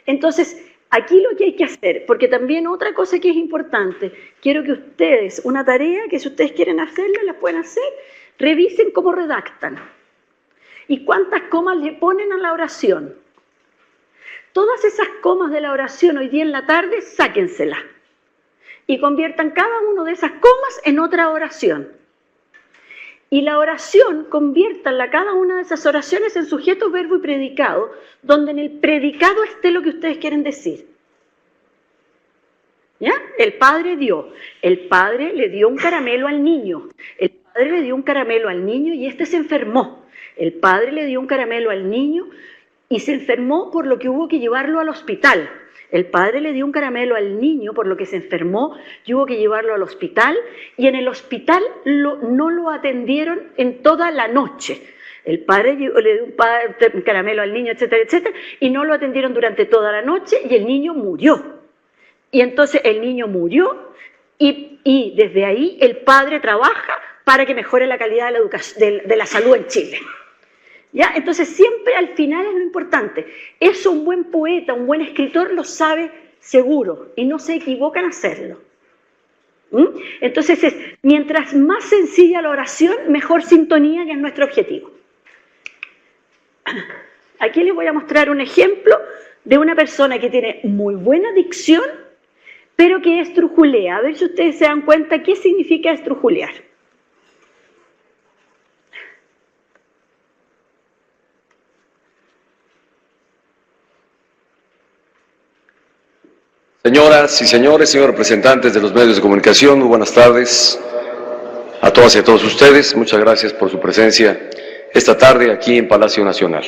Entonces, aquí lo que hay que hacer, porque también otra cosa que es importante, quiero que ustedes, una tarea que si ustedes quieren hacerla, la pueden hacer, revisen cómo redactan y cuántas comas le ponen a la oración. Todas esas comas de la oración hoy día en la tarde, sáquenselas y conviertan cada una de esas comas en otra oración. Y la oración, conviértanla cada una de esas oraciones en sujeto, verbo y predicado, donde en el predicado esté lo que ustedes quieren decir. ¿Ya? El padre dio. El padre le dio un caramelo al niño. El padre le dio un caramelo al niño y este se enfermó. El padre le dio un caramelo al niño y se enfermó por lo que hubo que llevarlo al hospital. El padre le dio un caramelo al niño por lo que se enfermó y hubo que llevarlo al hospital y en el hospital no lo atendieron en toda la noche. El padre le dio un caramelo al niño, etcétera, etcétera, y no lo atendieron durante toda la noche y el niño murió. Y entonces el niño murió y desde ahí el padre trabaja para que mejore la calidad de la educación, de la salud en Chile. ¿Ya? Entonces siempre al final es lo importante. Eso un buen poeta, un buen escritor lo sabe seguro y no se equivoca en hacerlo. Entonces mientras más sencilla la oración, mejor sintonía, que es nuestro objetivo. Aquí les voy a mostrar un ejemplo de una persona que tiene muy buena dicción, pero que estrujulea. A ver si ustedes se dan cuenta qué significa estrujulear. Señoras y señores, señores representantes de los medios de comunicación, muy buenas tardes a todas y a todos ustedes. Muchas gracias por su presencia esta tarde aquí en Palacio Nacional.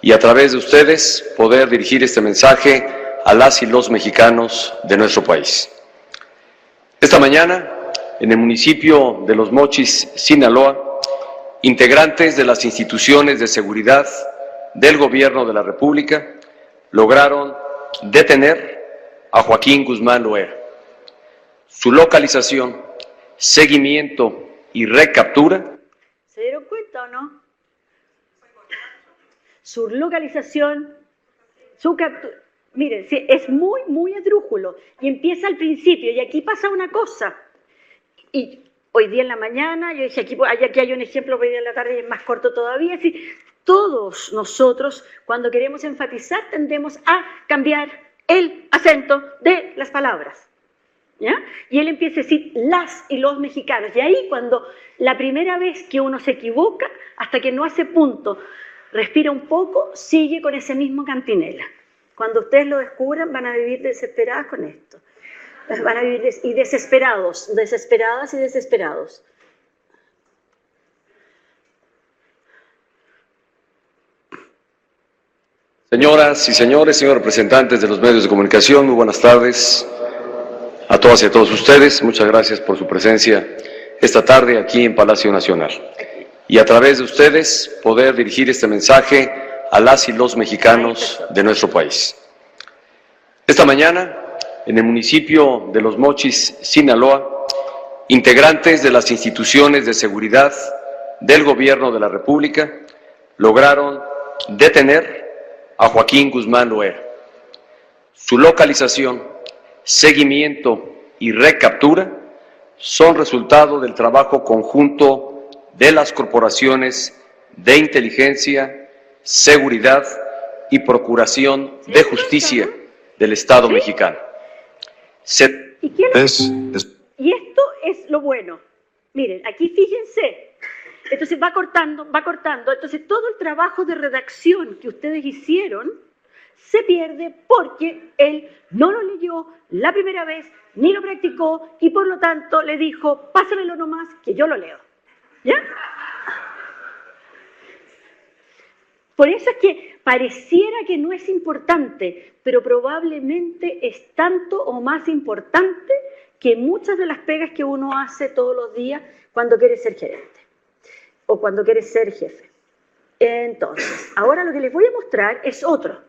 Y a través de ustedes poder dirigir este mensaje a las y los mexicanos de nuestro país. Esta mañana, en el municipio de Los Mochis, Sinaloa, integrantes de las instituciones de seguridad del Gobierno de la República lograron detener a Joaquín Guzmán Loera. Su localización, seguimiento y recaptura. ¿Se dieron cuenta o no? Su localización, su captura. Miren, sí, es muy, muy esdrújulo. Y empieza al principio. Y aquí pasa una cosa. Y hoy día en la mañana, yo dije, aquí hay un ejemplo, hoy día en la tarde y es más corto todavía. Así, todos nosotros, cuando queremos enfatizar, tendemos a cambiar el acento de las palabras. ¿Ya? Y él empieza a decir las y los mexicanos. Y ahí cuando la primera vez que uno se equivoca, hasta que no hace punto, respira un poco, sigue con ese mismo cantinela. Cuando ustedes lo descubran, van a vivir desesperadas con esto. Van a vivir desesperados, desesperadas y desesperados. Señoras y señores, señores representantes de los medios de comunicación, muy buenas tardes a todas y a todos ustedes. Muchas gracias por su presencia esta tarde aquí en Palacio Nacional. Y a través de ustedes poder dirigir este mensaje a las y los mexicanos de nuestro país. Esta mañana, en el municipio de Los Mochis, Sinaloa, integrantes de las instituciones de seguridad del Gobierno de la República lograron detener a Joaquín Guzmán Loera. Su localización, seguimiento y recaptura son resultado del trabajo conjunto de las corporaciones de inteligencia, seguridad y procuración de justicia del Estado mexicano. Y esto es lo bueno. Miren, aquí fíjense. Entonces va cortando. Entonces todo el trabajo de redacción que ustedes hicieron se pierde porque él no lo leyó la primera vez, ni lo practicó, y por lo tanto le dijo, pásamelo nomás, que yo lo leo. ¿Ya? Por eso es que pareciera que no es importante, pero probablemente es tanto o más importante que muchas de las pegas que uno hace todos los días cuando quiere ser gerente o cuando quiere ser jefe. Entonces, ahora lo que les voy a mostrar es otro.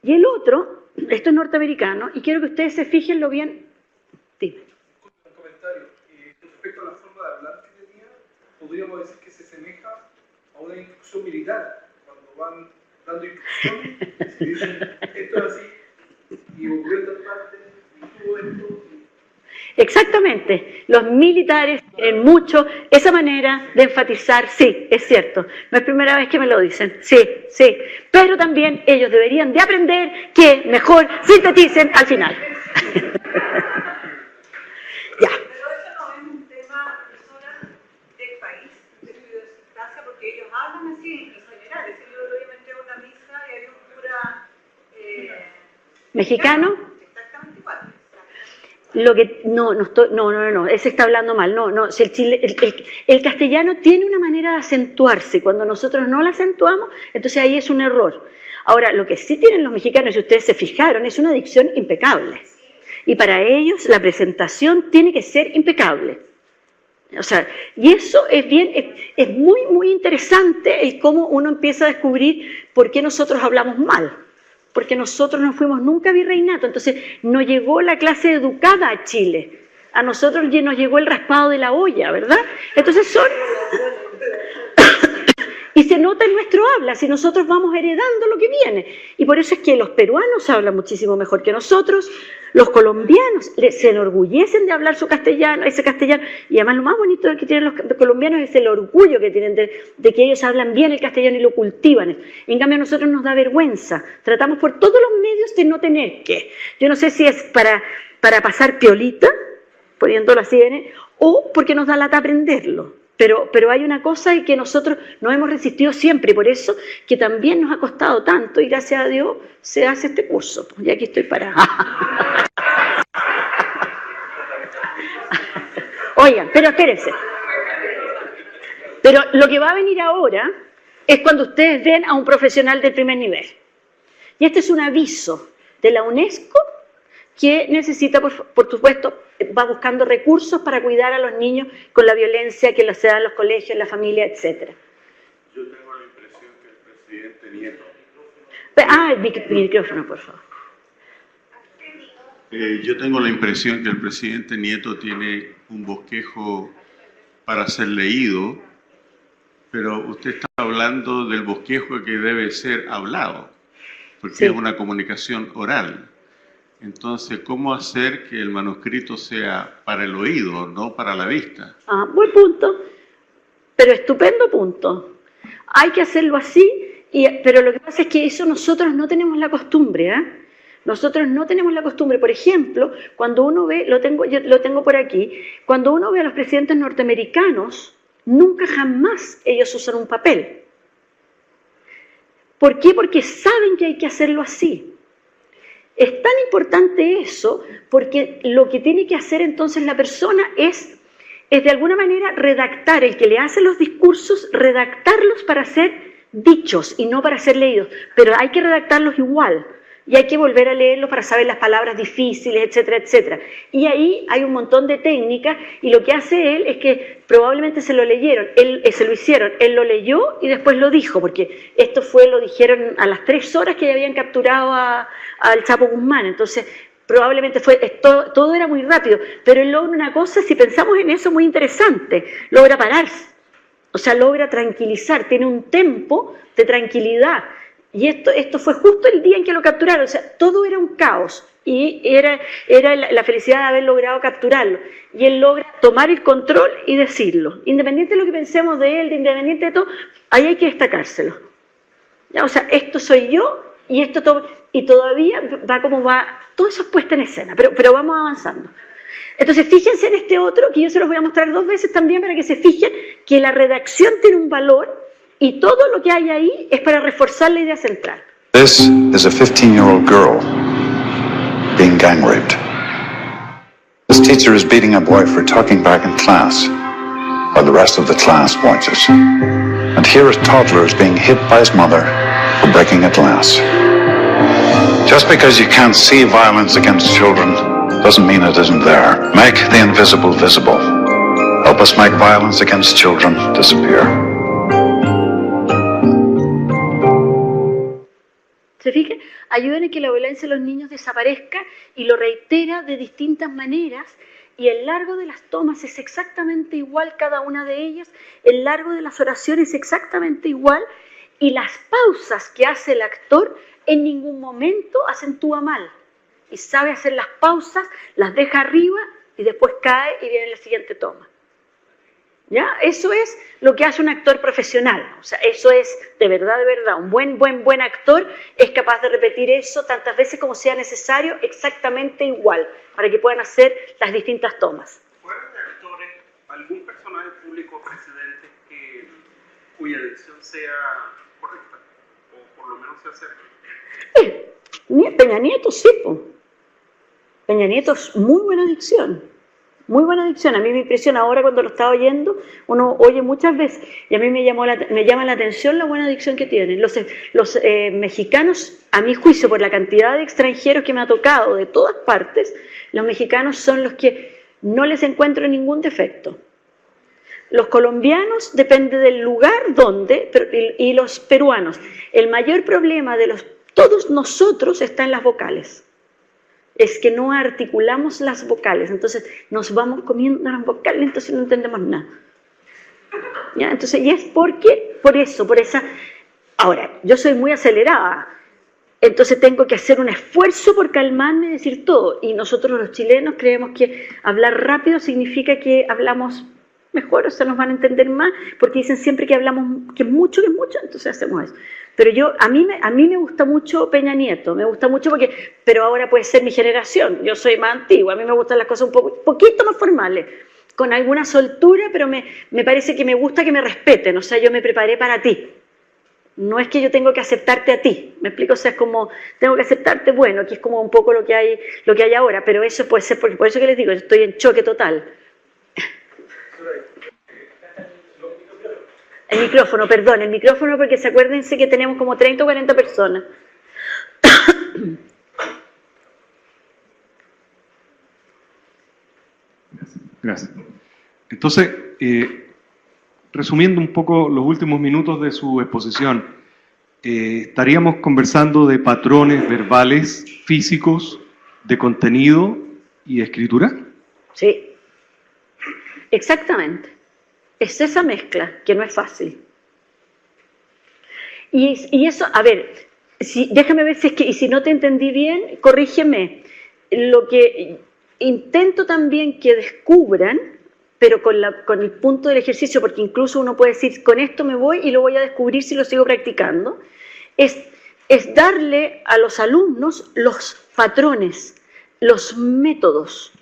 Y el otro, esto es norteamericano, y quiero que ustedes se fijen lo bien. Dime. Un comentario. Respecto a la forma de hablar que tenía, podríamos decir que se asemeja a una instrucción militar. Cuando van dando instrucciones, se dicen esto es así, y ocurre esta parte, y todo esto. Exactamente, los militares tienen mucho esa manera de enfatizar, sí, es cierto, no es primera vez que me lo dicen, sí, pero también ellos deberían de aprender que mejor sinteticen al final. Ya. Pero eso no es un tema solo del país, de su idiosincrasia, porque ellos hablan así en general. Yo lo entré a una misa y había un cura ¿Mexicano? Exactamente igual. Lo que no, ese está hablando mal. No, si el castellano tiene una manera de acentuarse. Cuando nosotros no la acentuamos, entonces ahí es un error. Ahora, lo que sí tienen los mexicanos, si ustedes se fijaron, es una dicción impecable. Y para ellos la presentación tiene que ser impecable. O sea, y eso es muy, muy interesante el cómo uno empieza a descubrir por qué nosotros hablamos mal. Porque nosotros no fuimos nunca virreinato, entonces no llegó la clase educada a Chile. A nosotros nos llegó el raspado de la olla, ¿verdad? Entonces son... Y se nota en nuestro habla, si nosotros vamos heredando lo que viene. Y por eso es que los peruanos hablan muchísimo mejor que nosotros, los colombianos se enorgullecen de hablar su castellano, ese castellano, y además lo más bonito que tienen los colombianos es el orgullo que tienen de que ellos hablan bien el castellano y lo cultivan. En cambio a nosotros nos da vergüenza, tratamos por todos los medios de no tener que. Yo no sé si es para pasar piolita, poniéndolo así, o porque nos da lata aprenderlo. Pero hay una cosa y que nosotros nos hemos resistido siempre, y por eso que también nos ha costado tanto, y gracias a Dios se hace este curso. Y aquí estoy parada. Oigan, pero espérense. Pero lo que va a venir ahora es cuando ustedes ven a un profesional de primer nivel. Y este es un aviso de la UNESCO que necesita, por supuesto, va buscando recursos para cuidar a los niños con la violencia que se da en los colegios, en la familia, etc. Yo tengo la impresión que el presidente Nieto... El micrófono, por favor. Yo tengo la impresión que el presidente Nieto tiene un bosquejo para ser leído, pero usted está hablando del bosquejo que debe ser hablado, porque sí, es una comunicación oral. Entonces, ¿cómo hacer que el manuscrito sea para el oído, no para la vista? Buen punto, pero estupendo punto. Hay que hacerlo así, pero lo que pasa es que eso nosotros no tenemos la costumbre, Nosotros no tenemos la costumbre. Por ejemplo, cuando uno ve, yo lo tengo por aquí, cuando uno ve a los presidentes norteamericanos, nunca jamás ellos usan un papel. ¿Por qué? Porque saben que hay que hacerlo así. Es tan importante eso porque lo que tiene que hacer entonces la persona es de alguna manera redactar, el que le hace los discursos, redactarlos para ser dichos y no para ser leídos, pero hay que redactarlos igual y hay que volver a leerlos para saber las palabras difíciles, etcétera, etcétera. Y ahí hay un montón de técnicas y lo que hace él es que probablemente se lo hicieron, él lo leyó y después lo dijo, porque esto lo dijeron a las 3 horas que ya habían capturado al Chapo Guzmán, entonces probablemente todo era muy rápido, pero él logra una cosa, si pensamos en eso, muy interesante, logra pararse, o sea, logra tranquilizar, tiene un tempo de tranquilidad, y esto fue justo el día en que lo capturaron, o sea, todo era un caos, y era la felicidad de haber logrado capturarlo, y él logra tomar el control y decirlo, independiente de lo que pensemos de él, independiente de todo, ahí hay que destacárselo, ¿ya? O sea, esto soy yo, y esto todo, y todavía va como va, todo eso es puesta en escena, pero vamos avanzando. Entonces, fíjense en este otro, que yo se los voy a mostrar 2 veces también para que se fijen que la redacción tiene un valor y todo lo que hay ahí es para reforzar la idea central. This is a 15-year-old girl being gang raped. This teacher is beating a boy for talking back in class, while the rest of the class watches. And here is toddlers being hit by his mother for breaking a glass. Just because you can't see violence against children doesn't mean it isn't there. Make the invisible visible. Help us make violence against children disappear. ¿Se fijan? Ayudan a que la violencia de los niños desaparezca y lo reitera de distintas maneras y el largo de las tomas es exactamente igual cada una de ellas, el largo de las oraciones es exactamente igual y las pausas que hace el actor en ningún momento acentúa mal y sabe hacer las pausas, las deja arriba y después cae y viene la siguiente toma. ¿Ya? Eso es lo que hace un actor profesional, o sea, eso es de verdad, un buen actor es capaz de repetir eso tantas veces como sea necesario, exactamente igual, para que puedan hacer las distintas tomas. ¿Fuera de actores, algún personaje público o presidente cuya dicción sea correcta, o por lo menos se acerque? Peña Nieto, sí, po. Peña Nieto es muy buena dicción. Muy buena dicción, a mí me impresiona ahora cuando lo estaba oyendo, uno oye muchas veces y a mí me llama la atención la buena dicción que tienen. Los mexicanos, a mi juicio, por la cantidad de extranjeros que me ha tocado de todas partes, los mexicanos son los que no les encuentro ningún defecto. Los colombianos depende del lugar donde, y los peruanos. El mayor problema de todos nosotros está en las vocales. Es que no articulamos las vocales, entonces nos vamos comiendo las vocales, entonces no entendemos nada. ¿ya? Entonces, y es por esa... Ahora, yo soy muy acelerada, entonces tengo que hacer un esfuerzo por calmarme y decir todo. Y nosotros los chilenos creemos que hablar rápido significa que hablamos mejor, o sea, nos van a entender más, porque dicen siempre que hablamos, que es mucho, entonces hacemos eso. Pero a mí me gusta mucho Peña Nieto, me gusta mucho pero ahora puede ser mi generación, yo soy más antigua, a mí me gustan las cosas un poquito más formales, con alguna soltura, pero me parece que me gusta que me respeten, o sea, yo me preparé para ti. No es que yo tengo que aceptarte a ti, ¿me explico? O sea, es como, tengo que aceptarte, bueno, que es como un poco lo que hay ahora, pero eso puede ser, por eso que les digo, yo estoy en choque total. El micrófono, perdón, el micrófono, porque acuérdense que tenemos como 30 o 40 personas. Gracias. Entonces, resumiendo un poco los últimos minutos de su exposición, estaríamos conversando de patrones verbales, físicos, de contenido y de escritura. Sí, exactamente. Es esa mezcla que no es fácil. Y eso, a ver, déjame ver si es que, y si no te entendí bien, corrígeme. Lo que intento también que descubran, pero con el punto del ejercicio, porque incluso uno puede decir, con esto me voy y lo voy a descubrir si lo sigo practicando, es darle a los alumnos los patrones, los métodos.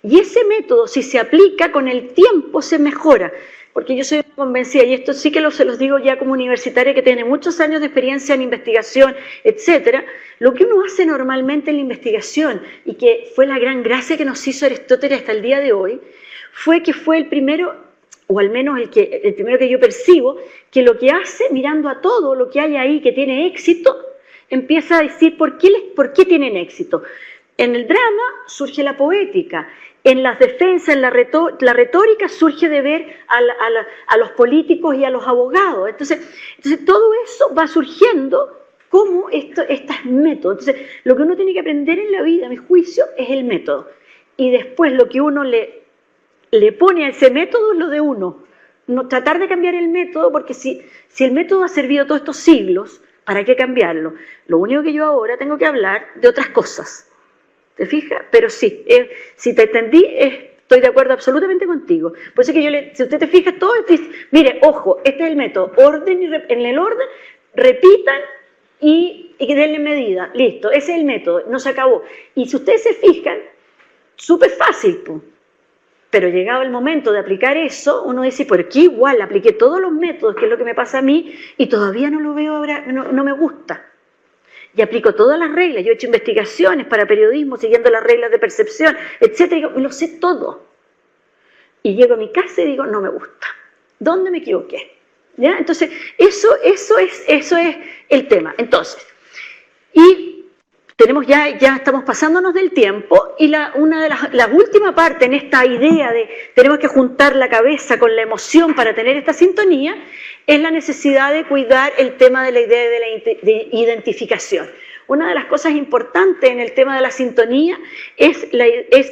Y ese método, si se aplica con el tiempo, se mejora. Porque yo soy convencida, y esto sí que se los digo ya como universitaria que tiene muchos años de experiencia en investigación, etcétera, lo que uno hace normalmente en la investigación, y que fue la gran gracia que nos hizo Aristóteles hasta el día de hoy, fue que fue el primero, o al menos el primero que yo percibo, que lo que hace, mirando a todo lo que hay ahí que tiene éxito, empieza a decir por qué tienen éxito. En el drama surge la poética, en las defensas, en la retórica surge de ver a los políticos y a los abogados. Entonces todo eso va surgiendo como estos métodos. Entonces lo que uno tiene que aprender en la vida, a mi juicio, es el método. Y después lo que uno le pone a ese método es lo de uno. No tratar de cambiar el método, porque si el método ha servido todos estos siglos, ¿para qué cambiarlo? Lo único que yo ahora tengo que hablar de otras cosas. ¿Te fijas? Pero sí, si te entendí, estoy de acuerdo absolutamente contigo. Por eso que si usted te fija, todo esto dice, mire, ojo, este es el método, en el orden, repitan y denle medida. Listo, ese es el método, no se acabó. Y si ustedes se fijan, súper fácil, pues. Pero llegado el momento de aplicar eso, uno dice, ¿por qué igual apliqué todos los métodos, que es lo que me pasa a mí, y todavía no lo veo ahora, no me gusta? Y aplico todas las reglas, yo he hecho investigaciones para periodismo, siguiendo las reglas de percepción, etcétera, y lo sé todo. Y llego a mi casa y digo, no me gusta. ¿Dónde me equivoqué? ¿Ya? Entonces, eso es el tema. Entonces, y tenemos ya estamos pasándonos del tiempo, y la última parte en esta idea de tenemos que juntar la cabeza con la emoción para tener esta sintonía, es la necesidad de cuidar el tema de la idea de identificación. Una de las cosas importantes en el tema de la sintonía es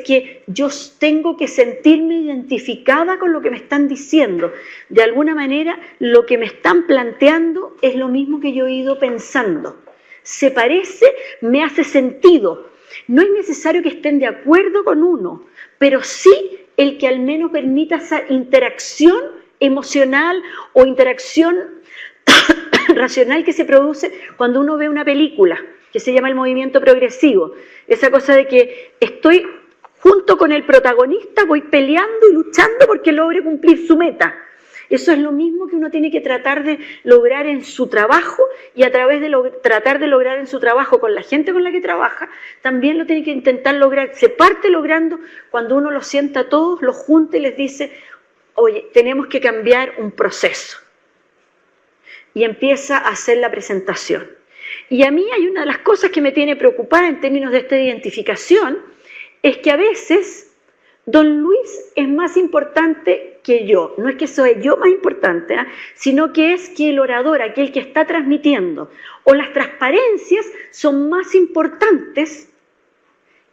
que yo tengo que sentirme identificada con lo que me están diciendo. De alguna manera, lo que me están planteando es lo mismo que yo he ido pensando. Se parece, me hace sentido. No es necesario que estén de acuerdo con uno, pero sí el que al menos permita esa interacción emocional o interacción racional que se produce cuando uno ve una película, que se llama el movimiento progresivo. Esa cosa de que estoy junto con el protagonista, voy peleando y luchando porque logre cumplir su meta. Eso es lo mismo que uno tiene que tratar de lograr en su trabajo, y a través de tratar de lograr en su trabajo con la gente con la que trabaja, también lo tiene que intentar lograr. Se parte logrando cuando uno los sienta a todos, los junta y les dice, oye, tenemos que cambiar un proceso. Y empieza a hacer la presentación. Y a mí hay una de las cosas que me tiene preocupada en términos de esta identificación, es que a veces don Luis es más importante que yo. No es que soy yo más importante, sino que es que el orador, aquel que está transmitiendo, o las transparencias son más importantes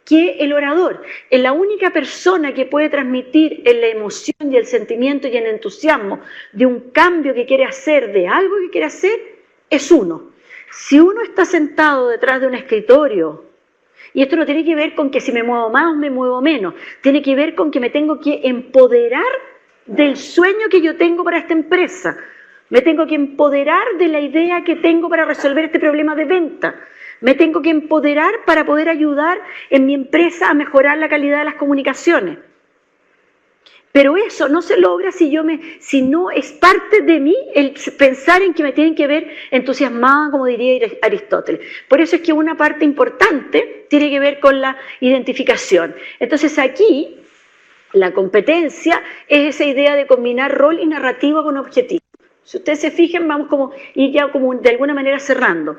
que el orador. Es la única persona que puede transmitir en la emoción y el sentimiento y el entusiasmo de un cambio que quiere hacer, de algo que quiere hacer, es uno. Si uno está sentado detrás de un escritorio, y esto no tiene que ver con que si me muevo más o me muevo menos, tiene que ver con que me tengo que empoderar del sueño que yo tengo para esta empresa, me tengo que empoderar de la idea que tengo para resolver este problema de venta, me tengo que empoderar para poder ayudar en mi empresa a mejorar la calidad de las comunicaciones. Pero eso no se logra si no es parte de mí el pensar en que me tienen que ver entusiasmada, como diría Aristóteles. Por eso es que una parte importante tiene que ver con la identificación. Entonces aquí la competencia es esa idea de combinar rol y narrativa con objetivo. Si ustedes se fijan, vamos como ir ya como de alguna manera cerrando.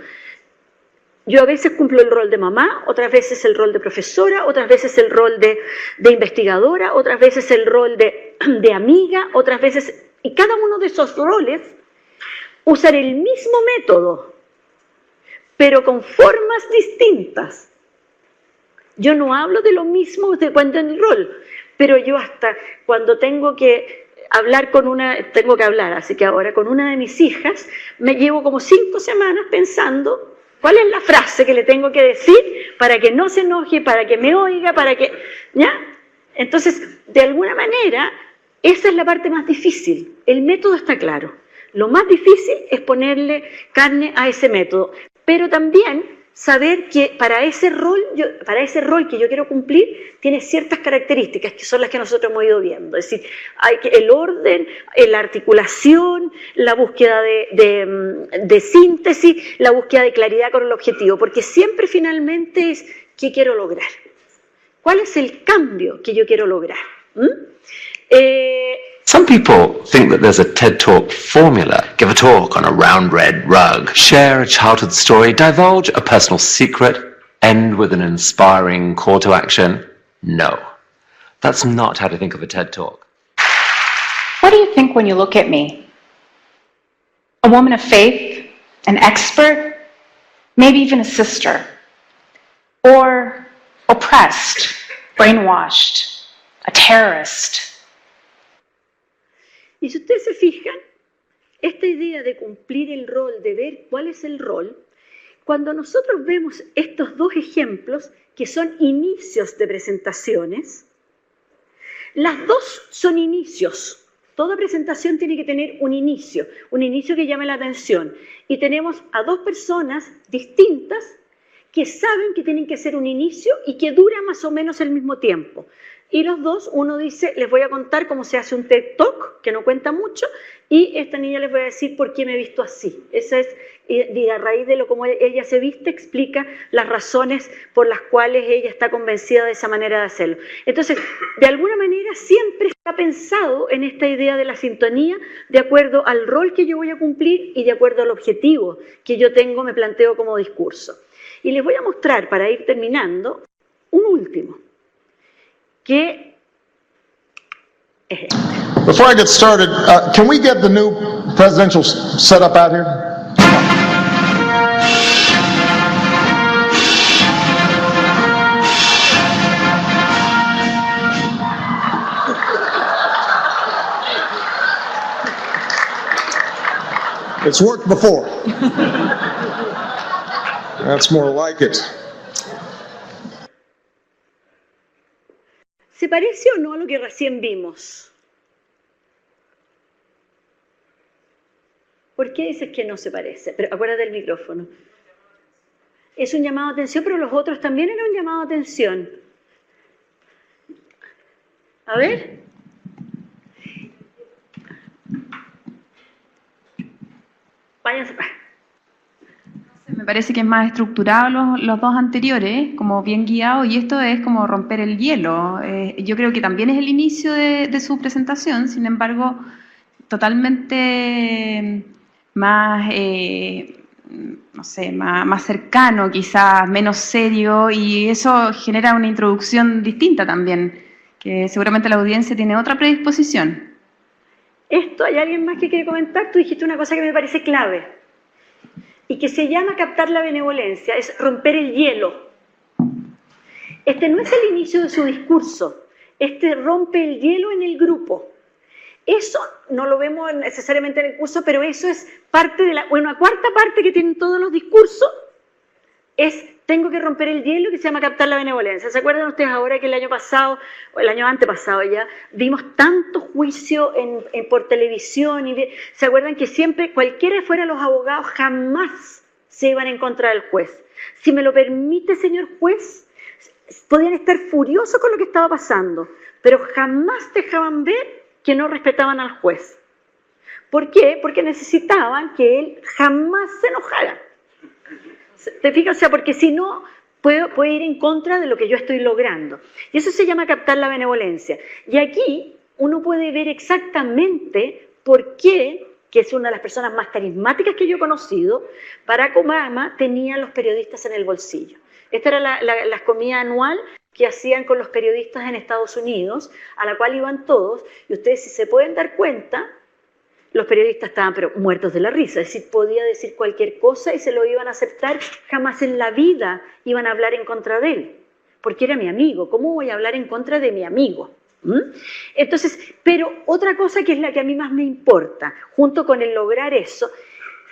Yo a veces cumplo el rol de mamá, otras veces el rol de profesora, otras veces el rol de investigadora, otras veces el rol de amiga, otras veces... Y cada uno de esos roles usan el mismo método, pero con formas distintas. Yo no hablo de lo mismo de cuando en el rol, pero yo hasta cuando tengo que hablar así que ahora con una de mis hijas, me llevo como 5 semanas pensando... ¿Cuál es la frase que le tengo que decir para que no se enoje, para que me oiga, para que... ¿ya? Entonces, de alguna manera, esa es la parte más difícil. El método está claro. Lo más difícil es ponerle carne a ese método. Pero también saber que para ese rol que yo quiero cumplir, tiene ciertas características que son las que nosotros hemos ido viendo. Es decir, hay que el orden, la articulación, la búsqueda de síntesis, la búsqueda de claridad con el objetivo, porque siempre finalmente es ¿qué quiero lograr? ¿Cuál es el cambio que yo quiero lograr? Some people think that there's a TED Talk formula. Give a talk on a round red rug, share a childhood story, divulge a personal secret, end with an inspiring call to action. No, that's not how to think of a TED Talk. What do you think when you look at me? A woman of faith, an expert, maybe even a sister, or oppressed, brainwashed, a terrorist? Y si ustedes se fijan, esta idea de cumplir el rol, de ver cuál es el rol, cuando nosotros vemos estos dos ejemplos, que son inicios de presentaciones, las dos son inicios. Toda presentación tiene que tener un inicio que llame la atención. Y tenemos a dos personas distintas que saben que tienen que hacer un inicio y que dura más o menos el mismo tiempo. Y los dos, uno dice, les voy a contar cómo se hace un TED Talk, que no cuenta mucho, y esta niña les voy a decir por qué me he visto así. Esa es, y a raíz de cómo ella se viste, explica las razones por las cuales ella está convencida de esa manera de hacerlo. Entonces, de alguna manera, siempre está pensado en esta idea de la sintonía, de acuerdo al rol que yo voy a cumplir y de acuerdo al objetivo que yo tengo, me planteo como discurso. Y les voy a mostrar, para ir terminando, un último. Que es este. Before I get started, can we get the new presidential setup out here? It's worked before. That's more like it. ¿Se parece o no a lo que recién vimos? ¿Por qué dices que no se parece? Pero acuérdate del micrófono. Es un llamado de atención, pero los otros también eran un llamado de atención. A ver. Váyanse. Me parece que es más estructurado los dos anteriores, como bien guiado, y esto es como romper el hielo. Yo creo que también es el inicio de su presentación, sin embargo, totalmente más, no sé, más cercano, quizás menos serio, y eso genera una introducción distinta también, que seguramente la audiencia tiene otra predisposición. Esto, ¿hay alguien más que quiere comentar? Tú dijiste una cosa que me parece clave. Y que se llama captar la benevolencia, es romper el hielo. Este no es el inicio de su discurso, este rompe el hielo en el grupo. Eso no lo vemos necesariamente en el curso, pero eso es parte de una cuarta parte que tienen todos los discursos, es tengo que romper el hielo, que se llama captar la benevolencia. ¿Se acuerdan ustedes ahora que el año pasado, o el año antepasado ya, vimos tanto juicio por televisión? ¿Se acuerdan que siempre, cualquiera fuera los abogados, jamás se iban en contra del juez? Si me lo permite, señor juez, podían estar furiosos con lo que estaba pasando, pero jamás dejaban ver que no respetaban al juez. ¿Por qué? Porque necesitaban que él jamás se enojara. ¿Te fijas? O sea, porque si no, puede ir en contra de lo que yo estoy logrando. Y eso se llama captar la benevolencia. Y aquí uno puede ver exactamente por qué, que es una de las personas más carismáticas que yo he conocido, Barack Obama tenía a los periodistas en el bolsillo. Esta era la comida anual que hacían con los periodistas en Estados Unidos, a la cual iban todos, y ustedes, si se pueden dar cuenta, los periodistas estaban pero muertos de la risa, es decir, podía decir cualquier cosa y se lo iban a aceptar, jamás en la vida iban a hablar en contra de él, porque era mi amigo. ¿Cómo voy a hablar en contra de mi amigo? Entonces, pero otra cosa que es la que a mí más me importa, junto con el lograr eso,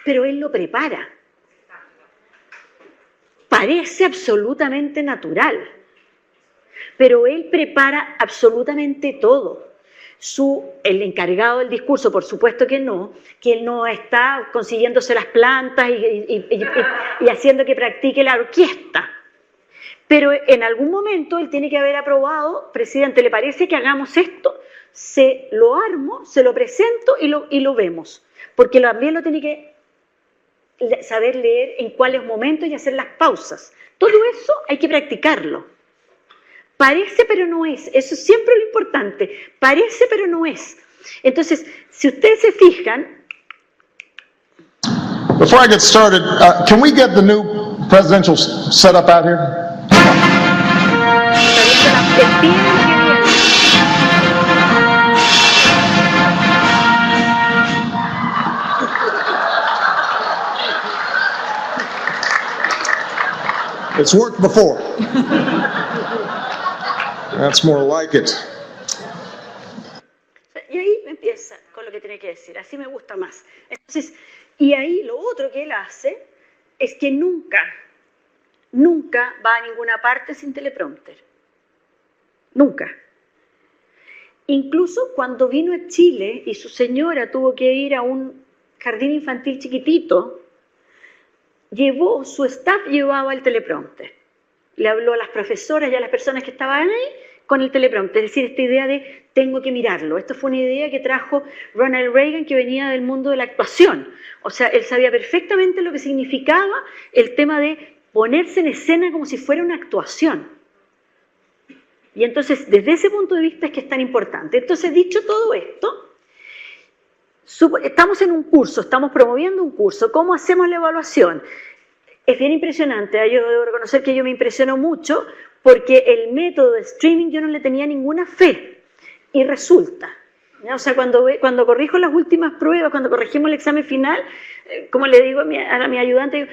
pero él lo prepara. Parece absolutamente natural, pero él prepara absolutamente todo. El encargado del discurso, por supuesto que él no está consiguiéndose las plantas y haciendo que practique la orquesta. Pero en algún momento él tiene que haber aprobado, presidente, ¿le parece que hagamos esto? Se lo armo, se lo presento y lo vemos. Porque también lo tiene que saber leer en cuáles momentos y hacer las pausas. Todo eso hay que practicarlo. Parece pero no es, eso es siempre lo importante, parece pero no es. Entonces, si ustedes se fijan... Before I get started, can we get the new presidential setup out here? It's worked before. That's more like it. Y ahí empieza con lo que tiene que decir, así me gusta más. Entonces, y ahí lo otro que él hace es que nunca va a ninguna parte sin teleprompter. Nunca. Incluso cuando vino a Chile y su señora tuvo que ir a un jardín infantil chiquitito, su staff llevaba el teleprompter. Le habló a las profesoras y a las personas que estaban ahí con el teleprompter, es decir, esta idea de tengo que mirarlo. Esto fue una idea que trajo Ronald Reagan, que venía del mundo de la actuación. O sea, él sabía perfectamente lo que significaba el tema de ponerse en escena como si fuera una actuación. Y entonces, desde ese punto de vista es que es tan importante. Entonces, dicho todo esto, estamos en un curso, estamos promoviendo un curso. ¿Cómo hacemos la evaluación? Es bien impresionante. Yo debo reconocer que yo me impresionó mucho porque el método de streaming yo no le tenía ninguna fe. Y resulta, ¿ya? O sea, cuando corrijo las últimas pruebas, cuando corregimos el examen final, como le digo a mi ayudante, digo,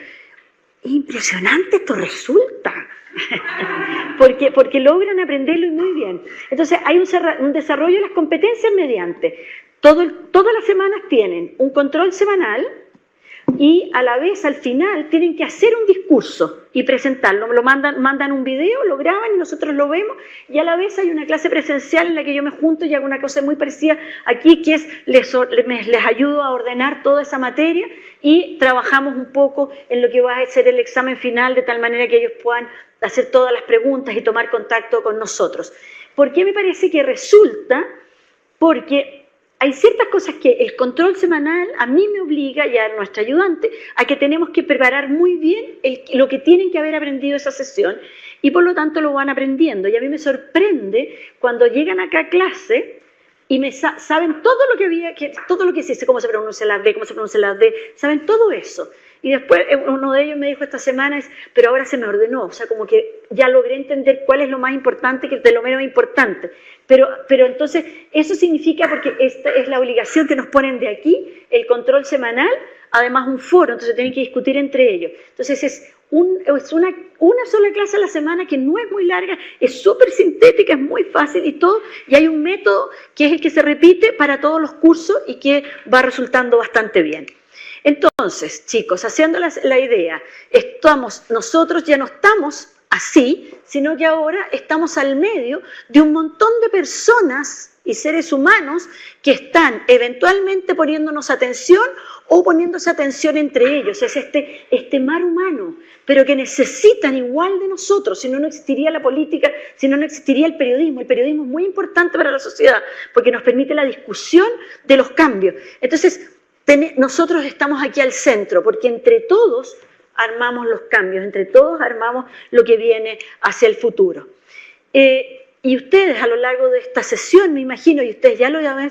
es impresionante, esto resulta. porque logran aprenderlo y muy bien. Entonces hay un desarrollo de las competencias mediante. Todas las semanas tienen un control semanal y a la vez al final tienen que hacer un discurso y presentarlo. Mandan un video, lo graban y nosotros lo vemos, y a la vez hay una clase presencial en la que yo me junto y hago una cosa muy parecida aquí, que es les ayudo a ordenar toda esa materia y trabajamos un poco en lo que va a ser el examen final, de tal manera que ellos puedan hacer todas las preguntas y tomar contacto con nosotros. ¿Por qué me parece que resulta? Porque hay ciertas cosas que el control semanal a mí me obliga, y a nuestra ayudante, a que tenemos que preparar muy bien lo que tienen que haber aprendido esa sesión, y por lo tanto lo van aprendiendo. Y a mí me sorprende cuando llegan acá a clase y saben todo lo que todo lo que se dice, cómo se pronuncia la D, cómo se pronuncia la D, saben todo eso. Y después uno de ellos me dijo esta semana, pero ahora se me ordenó, o sea, como que ya logré entender cuál es lo más importante de lo menos importante. Pero entonces, eso significa, porque esta es la obligación que nos ponen de aquí, el control semanal, además un foro, entonces tienen que discutir entre ellos. Entonces es una sola clase a la semana que no es muy larga, es súper sintética, es muy fácil y todo, y hay un método que es el que se repite para todos los cursos y que va resultando bastante bien. Entonces, chicos, haciendo la idea, nosotros ya no estamos así, sino que ahora estamos al medio de un montón de personas y seres humanos que están eventualmente poniéndonos atención o poniéndose atención entre ellos. Es este mar humano, pero que necesitan igual de nosotros, si no, no existiría la política, si no, no existiría el periodismo. El periodismo es muy importante para la sociedad porque nos permite la discusión de los cambios. Entonces, nosotros estamos aquí al centro porque entre todos armamos los cambios, entre todos armamos lo que viene hacia el futuro. Y ustedes a lo largo de esta sesión, me imagino, y ustedes ya lo llaman,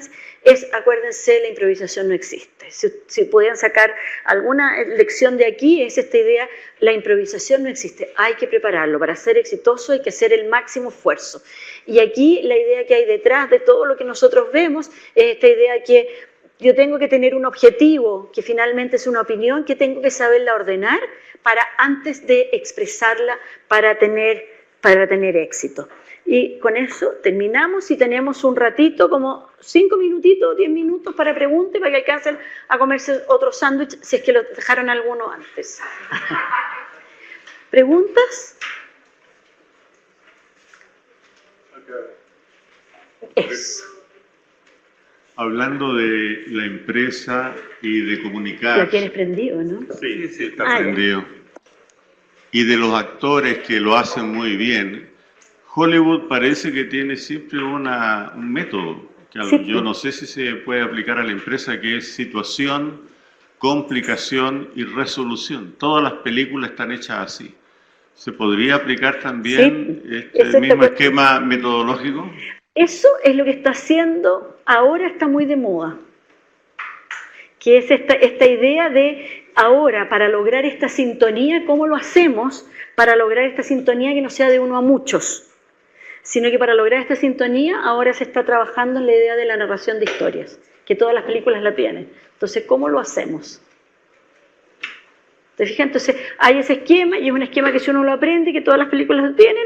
acuérdense, la improvisación no existe. Si pudieran sacar alguna lección de aquí, es esta idea, la improvisación no existe. Hay que prepararlo, para ser exitoso hay que hacer el máximo esfuerzo. Y aquí la idea que hay detrás de todo lo que nosotros vemos es esta idea que yo tengo que tener un objetivo, que finalmente es una opinión, que tengo que saberla ordenar para antes de expresarla para tener éxito. Y con eso terminamos y tenemos un ratito, como 5 minutitos, 10 minutos para preguntas, para que alcancen a comerse otro sándwich, si es que lo dejaron alguno antes. ¿Preguntas? Eso. Hablando de la empresa y de comunicar... Lo tienes prendido, ¿no? Sí, está prendido. Y de los actores que lo hacen muy bien. Hollywood parece que tiene siempre un método, que yo no sé si se puede aplicar a la empresa, que es situación, complicación y resolución. Todas las películas están hechas así. ¿Se podría aplicar también este mismo esquema metodológico? Eso es lo que está haciendo, ahora está muy de moda, que es esta idea de ahora, para lograr esta sintonía, ¿cómo lo hacemos para lograr esta sintonía que no sea de uno a muchos? Sino que para lograr esta sintonía ahora se está trabajando en la idea de la narración de historias, que todas las películas la tienen. Entonces, ¿cómo lo hacemos? ¿Te fijas? Entonces, hay ese esquema, y es un esquema que si uno lo aprende, que todas las películas lo tienen,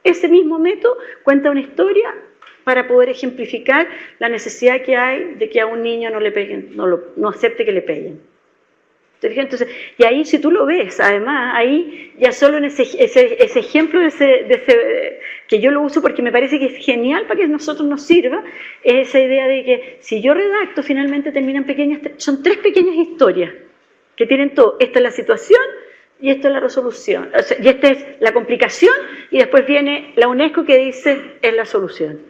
ese mismo método cuenta una historia para poder ejemplificar la necesidad que hay de que a un niño no le peguen, no acepte que le peguen. ¿Te fijas? Entonces, y ahí si tú lo ves, además, ahí ya solo en ese ejemplo que yo lo uso porque me parece que es genial para que a nosotros nos sirva, es esa idea de que si yo redacto, finalmente terminan son 3 pequeñas historias que tienen todo. Esta es la situación y esta es la resolución. O sea, y esta es la complicación y después viene la UNESCO que dice es la solución.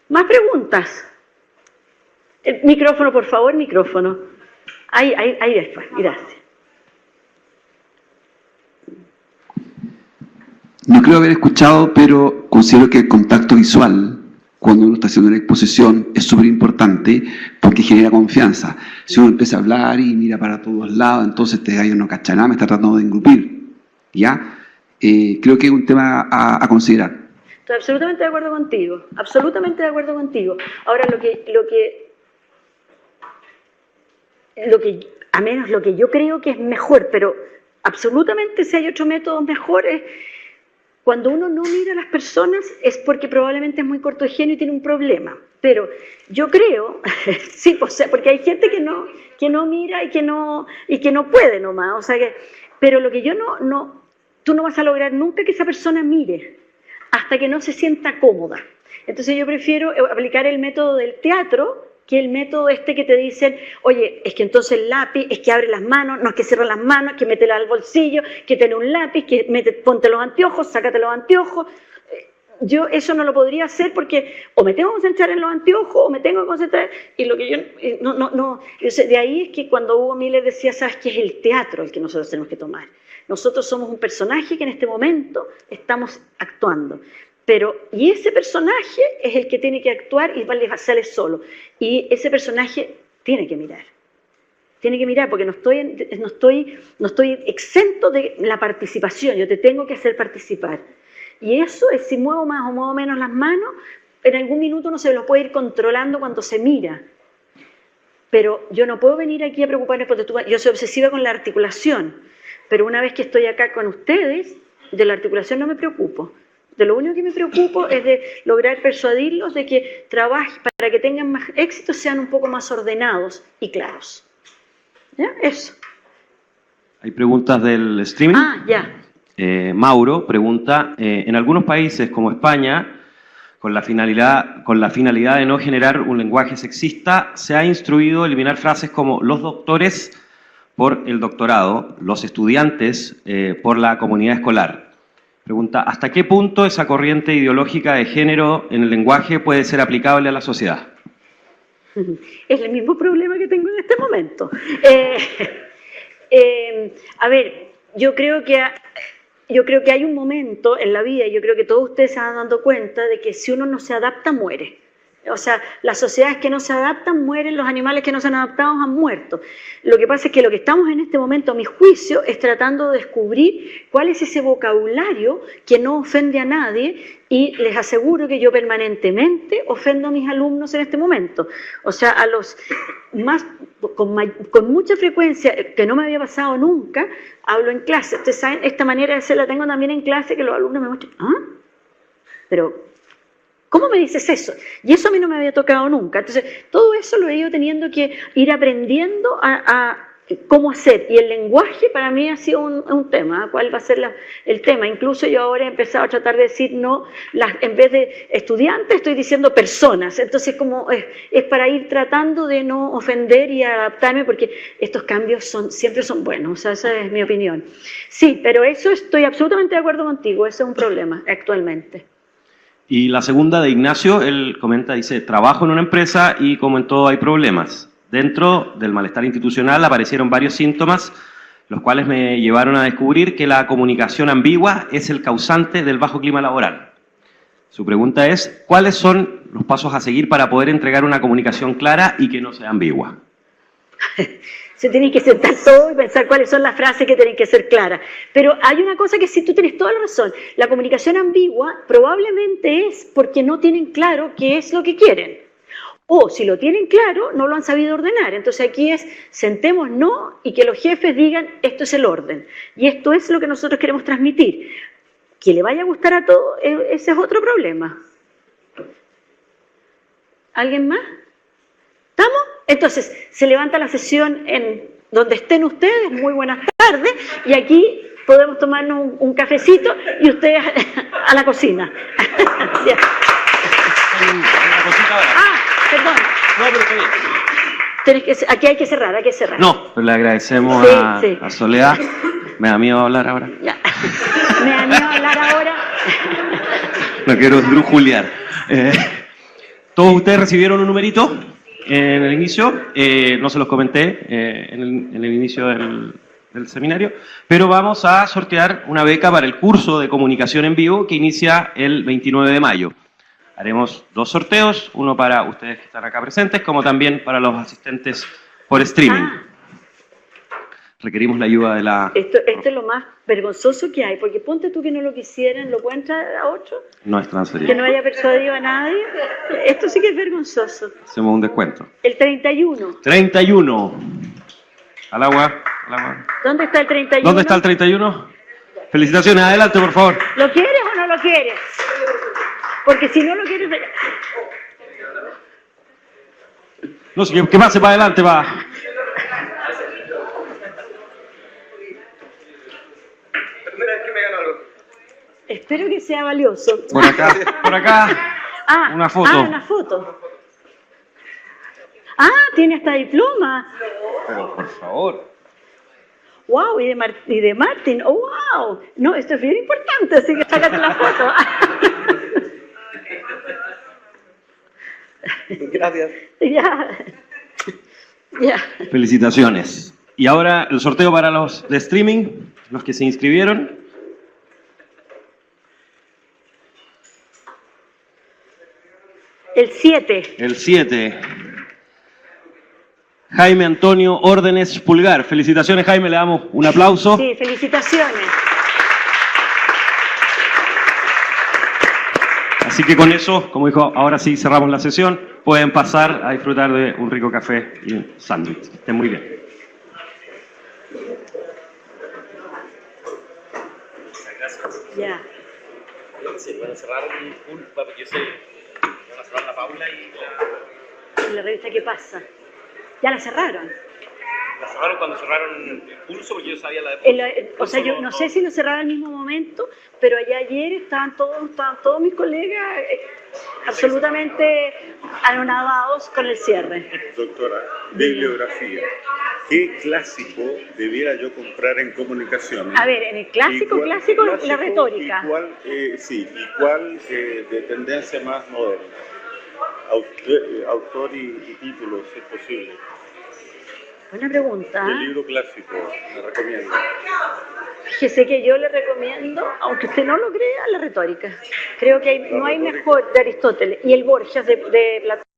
¿Más preguntas? El micrófono, por favor, micrófono. Ahí después, gracias. No creo haber escuchado, pero considero que el contacto visual, cuando uno está haciendo una exposición, es súper importante porque genera confianza. Si uno empieza a hablar y mira para todos lados, entonces este gallo no cacha nada, me está tratando de engrupir. ¿Ya? Creo que es un tema a considerar. Estoy absolutamente de acuerdo contigo, absolutamente de acuerdo contigo. Ahora, a menos lo que yo creo que es mejor, pero absolutamente si hay otro método mejor, es cuando uno no mira a las personas es porque probablemente es muy corto de genio y tiene un problema. Pero yo creo, sí, porque hay gente que no mira y que no puede nomás. O sea pero lo que tú no vas a lograr nunca que esa persona mire hasta que no se sienta cómoda. Entonces yo prefiero aplicar el método del teatro que el método que te dicen, oye, es que entonces el lápiz, es que abre las manos, no es que cierra las manos, que métela al bolsillo, que tiene un lápiz, que ponte los anteojos, sácate los anteojos. Yo eso no lo podría hacer porque o me tengo que concentrar en los anteojos o me tengo que concentrar, y lo que yo de ahí es que cuando Hugo Miller decía, ¿sabes qué? Es el teatro el que nosotros tenemos que tomar. Nosotros somos un personaje que en este momento estamos actuando. Y ese personaje es el que tiene que actuar y sale solo. Y ese personaje tiene que mirar. Tiene que mirar porque no estoy exento de la participación. Yo te tengo que hacer participar. Y eso es si muevo más o muevo menos las manos, en algún minuto uno se lo puede ir controlando cuando se mira. Pero yo no puedo venir aquí a preocuparme porque yo soy obsesiva con la articulación. pero una vez que estoy acá con ustedes, de la articulación no me preocupo. De lo único que me preocupo es de lograr persuadirlos de que trabajen para que tengan más éxito, sean un poco más ordenados y claros. ¿Ya? Eso. Hay preguntas del streaming. Ah, ya. Mauro pregunta, en algunos países como España, con la finalidad de no generar un lenguaje sexista, se ha instruido eliminar frases como los doctores por el doctorado, los estudiantes por la comunidad escolar. Pregunta, ¿hasta qué punto esa corriente ideológica de género en el lenguaje puede ser aplicable a la sociedad? Es el mismo problema que tengo en este momento. A ver, yo creo que hay un momento en la vida, y yo creo que todos ustedes se van dando cuenta de que si uno no se adapta, muere. O sea, las sociedades que no se adaptan mueren, los animales que no se han adaptado han muerto. Lo que pasa es que lo que estamos en este momento, a mi juicio, es tratando de descubrir cuál es ese vocabulario que no ofende a nadie, y les aseguro que yo permanentemente ofendo a mis alumnos en este momento. O sea, a los más, con mucha frecuencia, que no me había pasado nunca, hablo en clase. Ustedes saben, esta manera de ser la tengo también en clase, que los alumnos me muestran, ¿ah? Pero, ¿cómo me dices eso? Y eso a mí no me había tocado nunca. Entonces, todo eso lo he ido teniendo que ir aprendiendo a cómo hacer. Y el lenguaje para mí ha sido un tema. ¿Cuál va a ser el tema? Incluso yo ahora he empezado a tratar de decir no, en vez de estudiantes estoy diciendo personas. Entonces, como es para ir tratando de no ofender y adaptarme, porque estos cambios siempre son buenos. O sea, esa es mi opinión. Sí, pero eso estoy absolutamente de acuerdo contigo. Ese es un problema actualmente. Y la segunda de Ignacio, él comenta, dice, trabajo en una empresa y como en todo hay problemas. Dentro del malestar institucional aparecieron varios síntomas, los cuales me llevaron a descubrir que la comunicación ambigua es el causante del bajo clima laboral. Su pregunta es, ¿cuáles son los pasos a seguir para poder entregar una comunicación clara y que no sea ambigua? Se tienen que sentar todos y pensar cuáles son las frases que tienen que ser claras. Pero hay una cosa que sí, tú tienes toda la razón. La comunicación ambigua probablemente es porque no tienen claro qué es lo que quieren. O si lo tienen claro, no lo han sabido ordenar. Entonces aquí es, sentémonos y que los jefes digan, esto es el orden. Y esto es lo que nosotros queremos transmitir. Que le vaya a gustar a todos, ese es otro problema. ¿Alguien más? ¿Estamos? Entonces, se levanta la sesión en donde estén ustedes. Muy buenas tardes. Y aquí podemos tomarnos un cafecito y ustedes a la cocina. Perdón. No, pero está bien. Aquí hay que cerrar, hay que cerrar. No, pero le agradecemos a Soledad. Me da miedo hablar ahora. Ya. Me da miedo hablar ahora. No quiero esdrujuliar. Todos ustedes recibieron un numerito en el inicio. No se los comenté en el inicio del seminario. Pero vamos a sortear una beca para el curso de comunicación en vivo que inicia el 29 de mayo. Haremos 2 sorteos, uno para ustedes que están acá presentes, como también para los asistentes por streaming. Requerimos la ayuda de la... Esto es lo más vergonzoso que hay, porque ponte tú que no lo quisieran, ¿lo pueden traer a otro? No es transferible. Que no haya persuadido a nadie. Esto sí que es vergonzoso. Hacemos un descuento. El 31. 31. Al agua. ¿Dónde está el 31? ¿Dónde está el 31? Felicitaciones, adelante, por favor. ¿Lo quieres o no lo quieres? Porque si no lo quieres... No sé, que pase para adelante, va. Primera vez que me gano algo. Espero que sea valioso. Por acá. Una foto. Una foto. Tiene hasta diploma. Pero, por favor. Wow, y de Martín. Oh, wow. No, esto es bien importante, así que sácate la foto. Gracias. Ya. Felicitaciones. Y ahora el sorteo para los de streaming, los que se inscribieron. El 7. El 7. Jaime Antonio Órdenes Pulgar. Felicitaciones, Jaime, le damos un aplauso. Sí, felicitaciones. Así que con eso, como dijo, ahora sí cerramos la sesión. Pueden pasar a disfrutar de un rico café y un sándwich. Estén muy bien. Ya. Sí, van a cerrar un Pulpa, porque yo sé, van a cerrar la Paula y ¿La revista qué pasa? Ya la cerraron. la cerraron cuando cerraron el Pulso, porque yo sabía la de O sea, yo no sé si lo cerraron al mismo momento, pero allá ayer estaban todos mis colegas absolutamente anonadados con el cierre. Doctora, bibliografía. ¿Qué clásico debiera yo comprar en comunicaciones? A ver, en el clásico, la retórica. ¿Y cuál, y cuál de tendencia más moderna? Autor y título, si es posible. Buena pregunta. ¿Qué libro clásico me recomienda? Fíjese que yo le recomiendo, aunque usted no lo crea, la retórica. Creo que no hay mejor de Aristóteles. Y el Borgias de Platón.